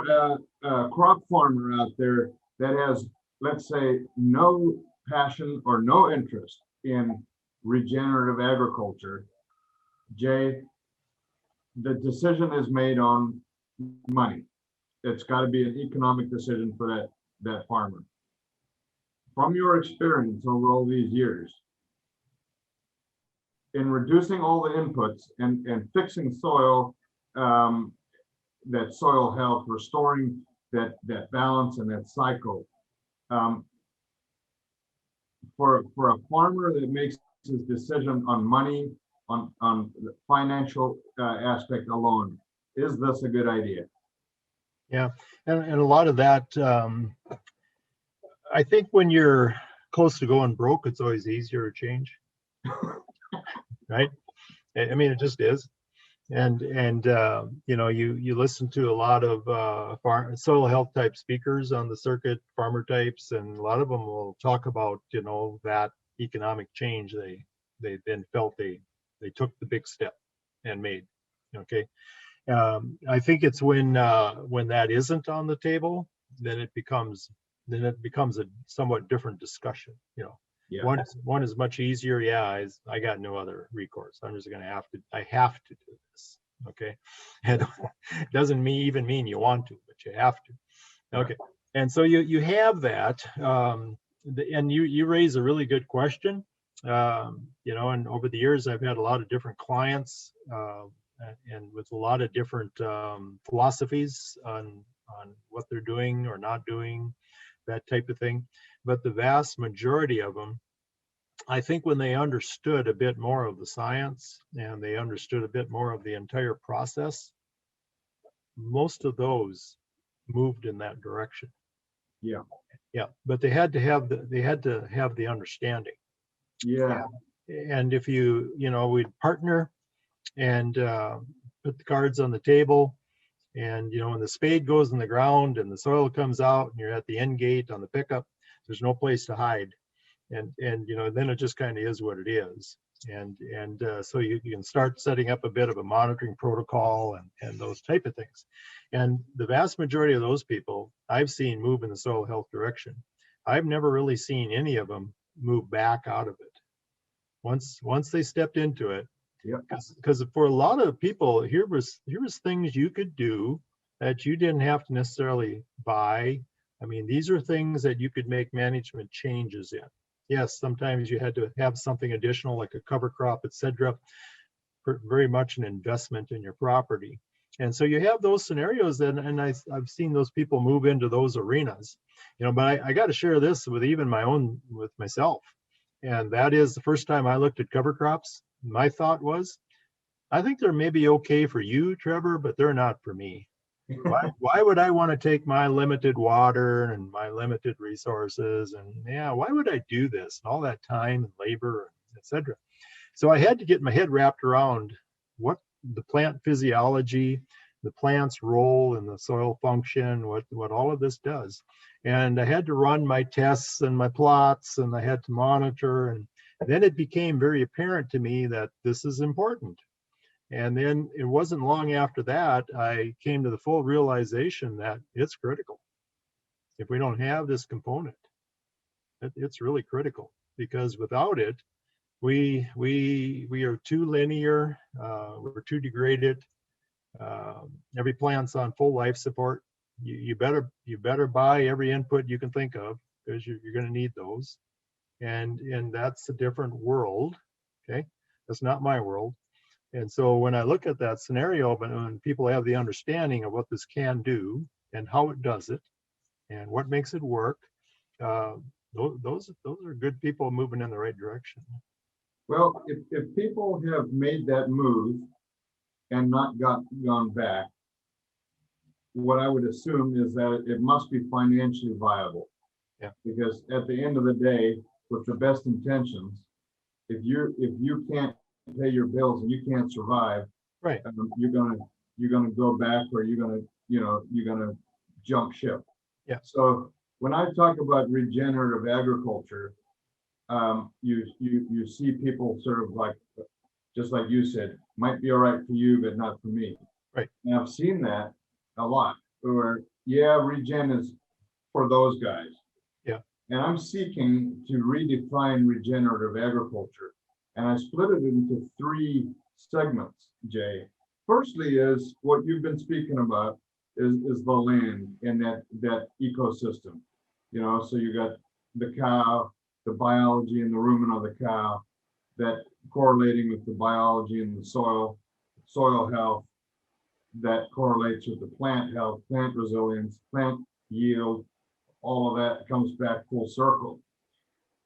a crop farmer out there that has, let's say, no passion or no interest in regenerative agriculture, Jay, the decision is made on money. It's got to be an economic decision for that farmer. From your experience over all these years, in reducing all the inputs and fixing soil, that soil health, restoring that balance and that cycle, for a farmer that makes his decision on money, on the financial aspect alone, is this a good idea? Yeah, and a lot of that, I think when you're close to going broke, it's always easier to change, right? I mean, it just is. And you know, you listen to a lot of soil health type speakers on the circuit, farmer types, and a lot of them will talk about, you know, that economic change they then felt they took the big step and made. Okay, I think it's when that isn't on the table, then it becomes a somewhat different discussion. You know, Yeah. one is much easier. Yeah, I got no other recourse. I'm just gonna I have to do this. Okay, and it doesn't even mean you want to, but you have to. Okay, and so you have that, and you raise a really good question. You know, and over the years I've had a lot of different clients, and with a lot of different philosophies on what they're doing or not doing, that type of thing. But the vast majority of them, I think when they understood a bit more of the science and they understood a bit more of the entire process, most of those moved in that direction. Yeah. Yeah, but they had to have the understanding. Yeah. And if you know, we'd partner and put the cards on the table. And, you know, when the spade goes in the ground and the soil comes out and you're at the end gate on the pickup, there's no place to hide. And you know, then it just kind of is what it is. And so you can start setting up a bit of a monitoring protocol and those type of things. And the vast majority of those people I've seen move in the soil health direction. I've never really seen any of them move back out of it. Once they stepped into it, Yeah. because for a lot of people, here was things you could do that you didn't have to necessarily buy. I mean, these are things that you could make management changes in. Yes, sometimes you had to have something additional like a cover crop, etc. Very much an investment in your property. And so you have those scenarios, and I've seen those people move into those arenas, you know. But I got to share this with with myself, and that is the first time I looked at cover crops. My thought was, I think they're maybe okay for you, Trevor, but they're not for me. Why would I want to take my limited water and my limited resources, and yeah, why would I do this and all that time and labor, etc. So I had to get my head wrapped around what the plant physiology, the plant's role in the soil function, what all of this does. And I had to run my tests and my plots, and I had to monitor, and then it became very apparent to me that this is important. And then it wasn't long after that, I came to the full realization that it's critical. If we don't have this component, it's really critical, because without it, we are too linear, we're too degraded. Every plant's on full life support. You better buy every input you can think of, because you're going to need those. And that's a different world. Okay, that's not my world. And so when I look at that scenario, but when people have the understanding of what this can do and how it does it and what makes it work, those are good people moving in the right direction. Well, if people have made that move and not gone back, what I would assume is that it must be financially viable. Yeah. Because at the end of the day, with the best intentions, if you can't pay your bills and you can't survive, right, you're gonna go back, or you're gonna jump ship. Yeah. So when I talk about regenerative agriculture, you see people sort of like, just like you said, might be all right for you, but not for me. Right. And I've seen that a lot, where regen is for those guys. Yeah. And I'm seeking to redefine regenerative agriculture. And I split it into 3 segments, Jay. Firstly is what you've been speaking about is the land and that ecosystem. You know, so you got the cow, the biology in the rumen of the cow, that correlating with the biology in the soil health, that correlates with the plant health, plant resilience, plant yield, all of that comes back full circle.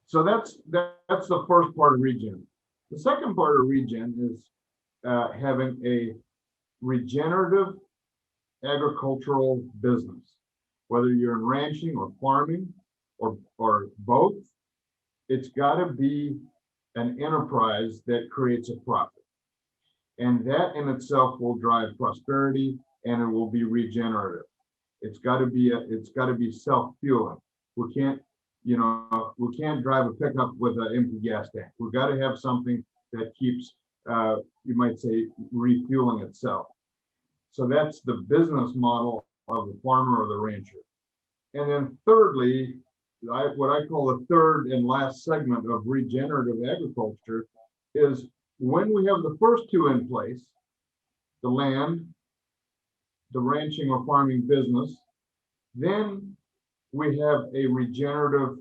So that's the first part of regen. The second part of regen is having a regenerative agricultural business, whether you're in ranching or farming, or both. It's got to be an enterprise that creates a profit. And that in itself will drive prosperity, and it will be regenerative. It's got to be self-fueling. We can't, we can't drive a pickup with an empty gas tank. We've got to have something that keeps, you might say, refueling itself. So that's the business model of the farmer or the rancher. And then thirdly, what I call the third and last segment of regenerative agriculture is when we have the first two in place, the land, the ranching or farming business, then we have a regenerative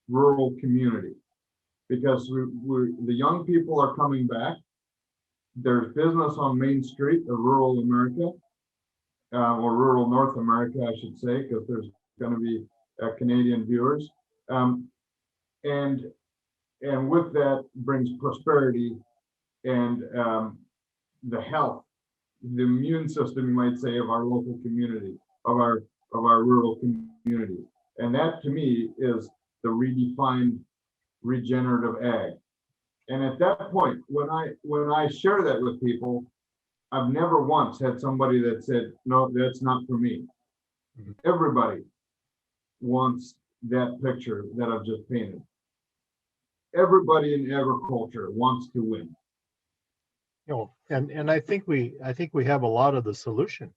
rural community, because the young people are coming back. There's business on Main Street of rural America, or rural North America, I should say, because there's going to be Canadian viewers. And with that brings prosperity and the health, the immune system, you might say, of our local community, of our rural community. And that to me is the redefined regenerative ag. And at that point, when I share that with people, I've never once had somebody that said, no, that's not for me. Mm-hmm. Everybody wants that picture that I've just painted. Everybody in agriculture wants to win. And I think we have a lot of the solution.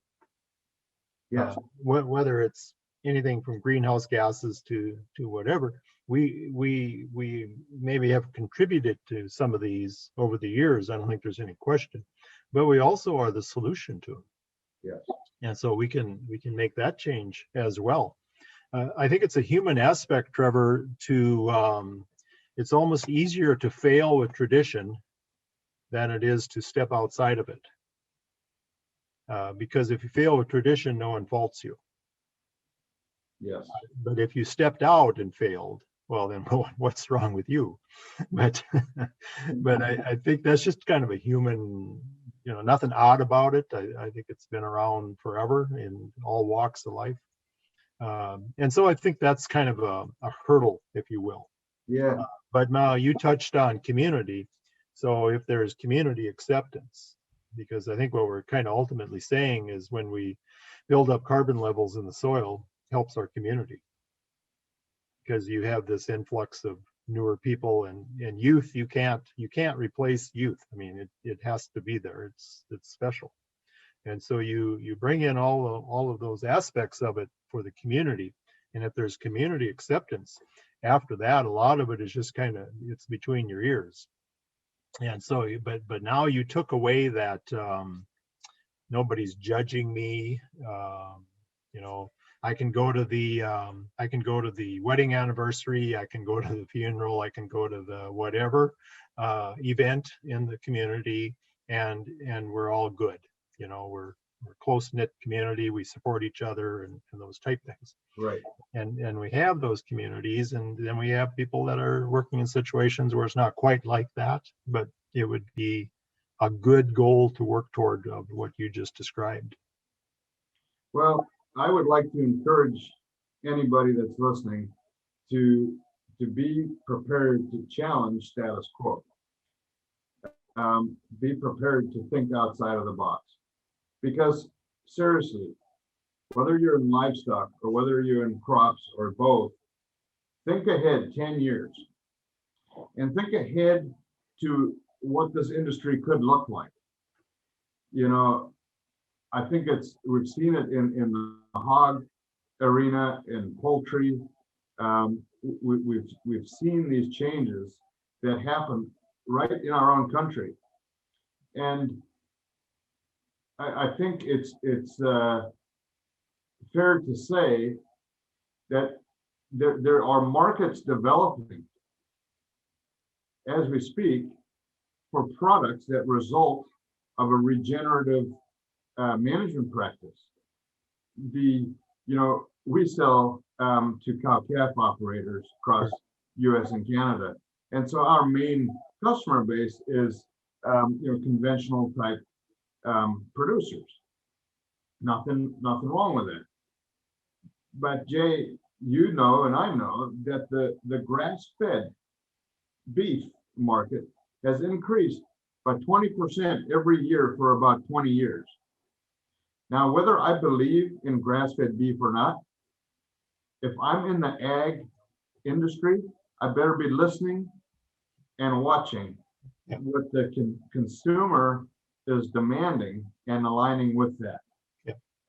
Yes. Whether it's anything from greenhouse gases to whatever, we maybe have contributed to some of these over the years. I don't think there's any question, but we also are the solution to them. Yes. And so we can make that change as well. I think it's a human aspect, Trevor, to it's almost easier to fail with tradition than it is to step outside of it. Because if you fail with tradition, no one faults you. Yes. But if you stepped out and failed, well, then what's wrong with you? But I think that's just kind of a human, nothing odd about it. I think it's been around forever in all walks of life. And so I think that's kind of a hurdle, if you will. Yeah. But now you touched on community. So if there's community acceptance, because I think what we're kind of ultimately saying is when we build up carbon levels in the soil, helps our community. Because you have this influx of newer people and youth, you can't replace youth. I mean, it has to be there. It's special. And so you bring in all of those aspects of it for the community. And if there's community acceptance, after that, a lot of it is just kind of, it's between your ears. And so, but now you took away that nobody's judging me. I can go to the wedding anniversary, I can go to the funeral, I can go to the whatever event in the community, and we're all good. We're a close-knit community, we support each other and those type things. Right. And we have those communities, and then we have people that are working in situations where it's not quite like that, but it would be a good goal to work toward of what you just described. Well, I would like to encourage anybody that's listening to be prepared to challenge status quo. Be prepared to think outside of the box. Because seriously, whether you're in livestock or whether you're in crops or both, think ahead 10 years and think ahead to what this industry could look like. I think we've seen it in the hog arena, in poultry. We've seen these changes that happen right in our own country. And I think it's fair to say that there are markets developing as we speak for products that result of a regenerative management practice. We sell to cow-calf operators across U.S. and Canada, and so our main customer base is conventional type producers. Nothing wrong with that. But Jay, you know, and I know that the grass-fed beef market has increased by 20% every year for about 20 years. Now, whether I believe in grass-fed beef or not, if I'm in the ag industry, I better be listening and watching what the consumer is demanding and aligning with that.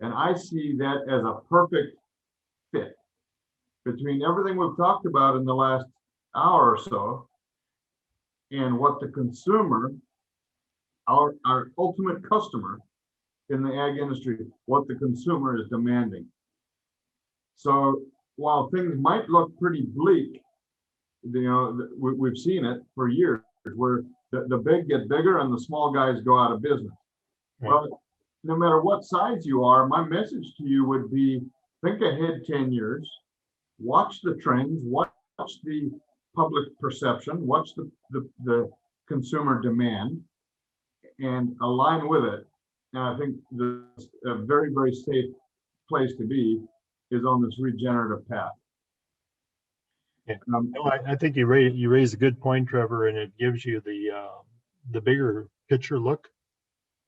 And I see that as a perfect fit between everything we've talked about in the last hour or so and what the consumer, our ultimate customer in the ag industry, what the consumer is demanding. So while things might look pretty bleak, you know, we've seen it for years where the big get bigger and the small guys go out of business. Right. Well, no matter what size you are, my message to you would be, think ahead 10 years, watch the trends, watch the public perception, watch the consumer demand, and align with it. And I think a very, very safe place to be is on this regenerative path. Yeah. No, I think you raise a good point, Trevor, and it gives you the bigger picture look,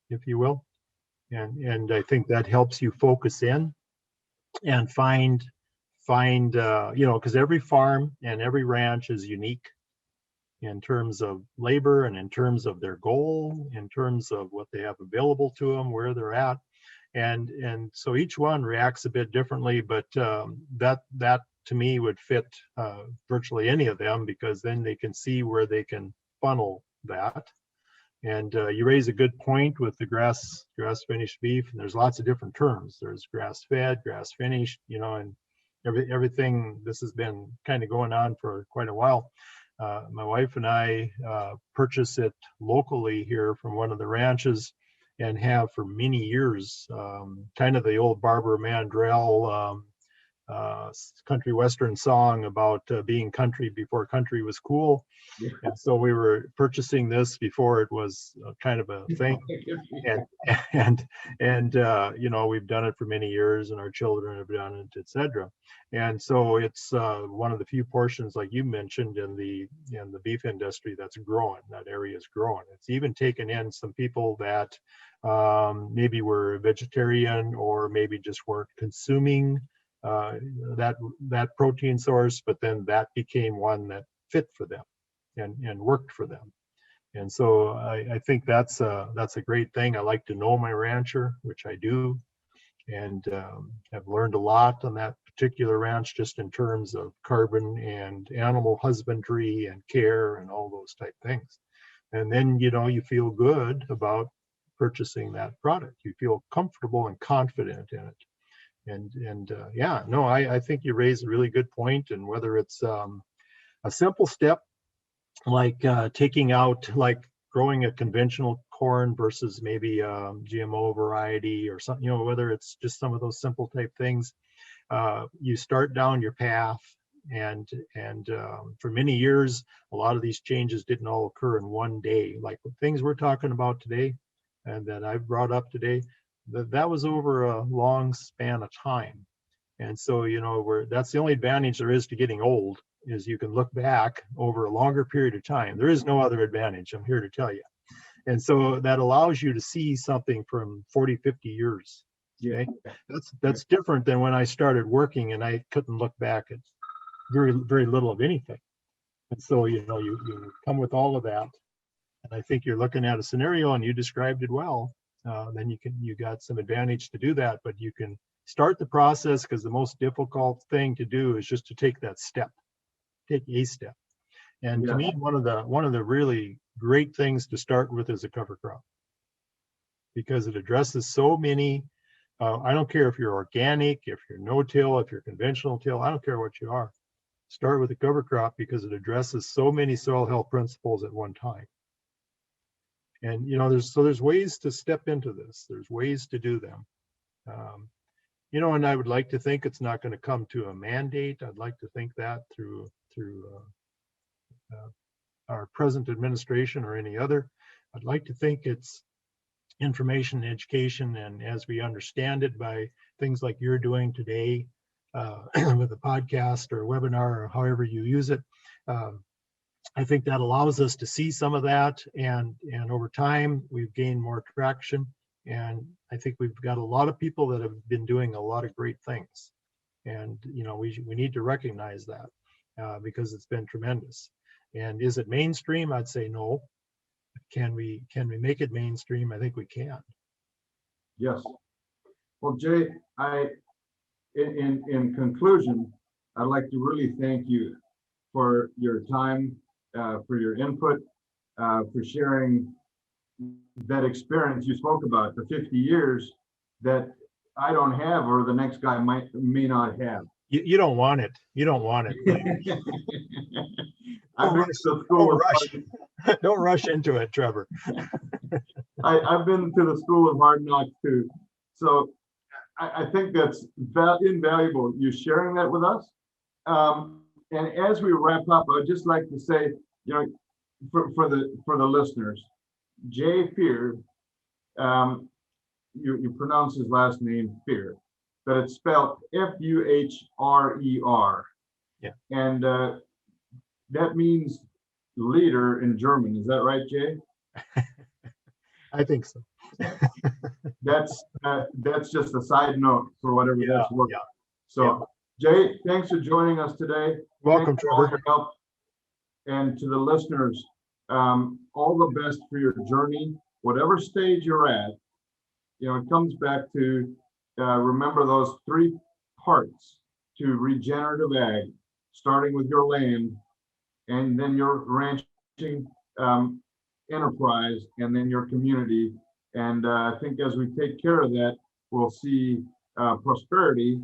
if you will, and I think that helps you focus in and find you know, because every farm and every ranch is unique in terms of labor and in terms of their goal, in terms of what they have available to them, where they're at, and so each one reacts a bit differently, but that to me would fit virtually any of them, because then they can see where they can funnel that. And you raise a good point with the grass finished beef, and there's lots of different terms. There's grass fed, grass finished, you know, and everything. This has been kind of going on for quite a while. My wife and I purchase it locally here from one of the ranches, and have for many years. Kind of the old Barbara Mandrell country western song about being country before country was cool. Yeah. And so we were purchasing this before it was kind of a thing, and you know, we've done it for many years, and our children have done it, etc. And so it's one of the few portions, like you mentioned, in the beef industry that's growing. That area is growing. It's even taken in some people that maybe were vegetarian or maybe just weren't consuming that protein source, but then that became one that fit for them and worked for them. And so I think that's a great thing. I like to know my rancher, which I do, and have learned a lot on that particular ranch, just in terms of carbon and animal husbandry and care and all those type things. And then, you know, you feel good about purchasing that product. You feel comfortable and confident in it. And yeah, no, I think you raise a really good point. And whether it's a simple step like taking out, like growing a conventional corn versus maybe GMO variety or something, you know, whether it's just some of those simple type things, you start down your path. And for many years, a lot of these changes didn't all occur in one day. Like the things we're talking about today and that I've brought up today, that was over a long span of time. And so, you know, that's the only advantage there is to getting old, is you can look back over a longer period of time. There is no other advantage, I'm here to tell you. And so that allows you to see something from 40, 50 years. Okay? Yeah. That's different than when I started working and I couldn't look back at very, very little of anything. And so, you know, you come with all of that. And I think you're looking at a scenario, and you described it well. Then you got some advantage to do that, but you can start the process, because the most difficult thing to do is just to take that step, take a step. And to me, one of the really great things to start with is a cover crop, because it addresses so many. I don't care if you're organic, if you're no-till, if you're conventional till, I don't care what you are. Start with a cover crop, because it addresses so many soil health principles at one time. And you know, there's ways to step into this. There's ways to do them. You know, and I would like to think it's not going to come to a mandate. I'd like to think that through our present administration or any other. I'd like to think it's information, education, and as we understand it by things like you're doing today, with a podcast or webinar or however you use it. I think that allows us to see some of that, and over time we've gained more traction, and I think we've got a lot of people that have been doing a lot of great things, and we need to recognize that because it's been tremendous. And is it mainstream? I'd say no. Can we make it mainstream? I think we can. Yes. Well, Jay, in conclusion, I'd like to really thank you for your time, for your input, for sharing that experience you spoke about, the 50 years that I don't have, or the next guy may not have. You don't want it. You don't want it. Don't rush into it, Trevor. I've been to the school of hard knocks too. So I think that's invaluable, you sharing that with us. And as we wrap up, I'd just like to say, for the listeners, Jay Fuhrer, you pronounce his last name Fuhrer, but it's spelled Fuhrer. Yeah. And that means leader in German. Is that right, Jay? I think so. That's just a side note for whatever that's worth. Yeah. So, Jay, thanks for joining us today. Welcome, Trevor. For your help. And to the listeners, all the best for your journey, whatever stage you're at. It comes back to remember those 3 parts to regenerative ag, starting with your land, and then your ranching enterprise, and then your community. And I think as we take care of that, we'll see prosperity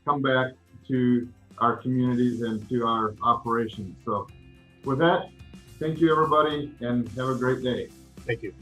come back to our communities and to our operations. So with that, thank you, everybody, and have a great day. Thank you.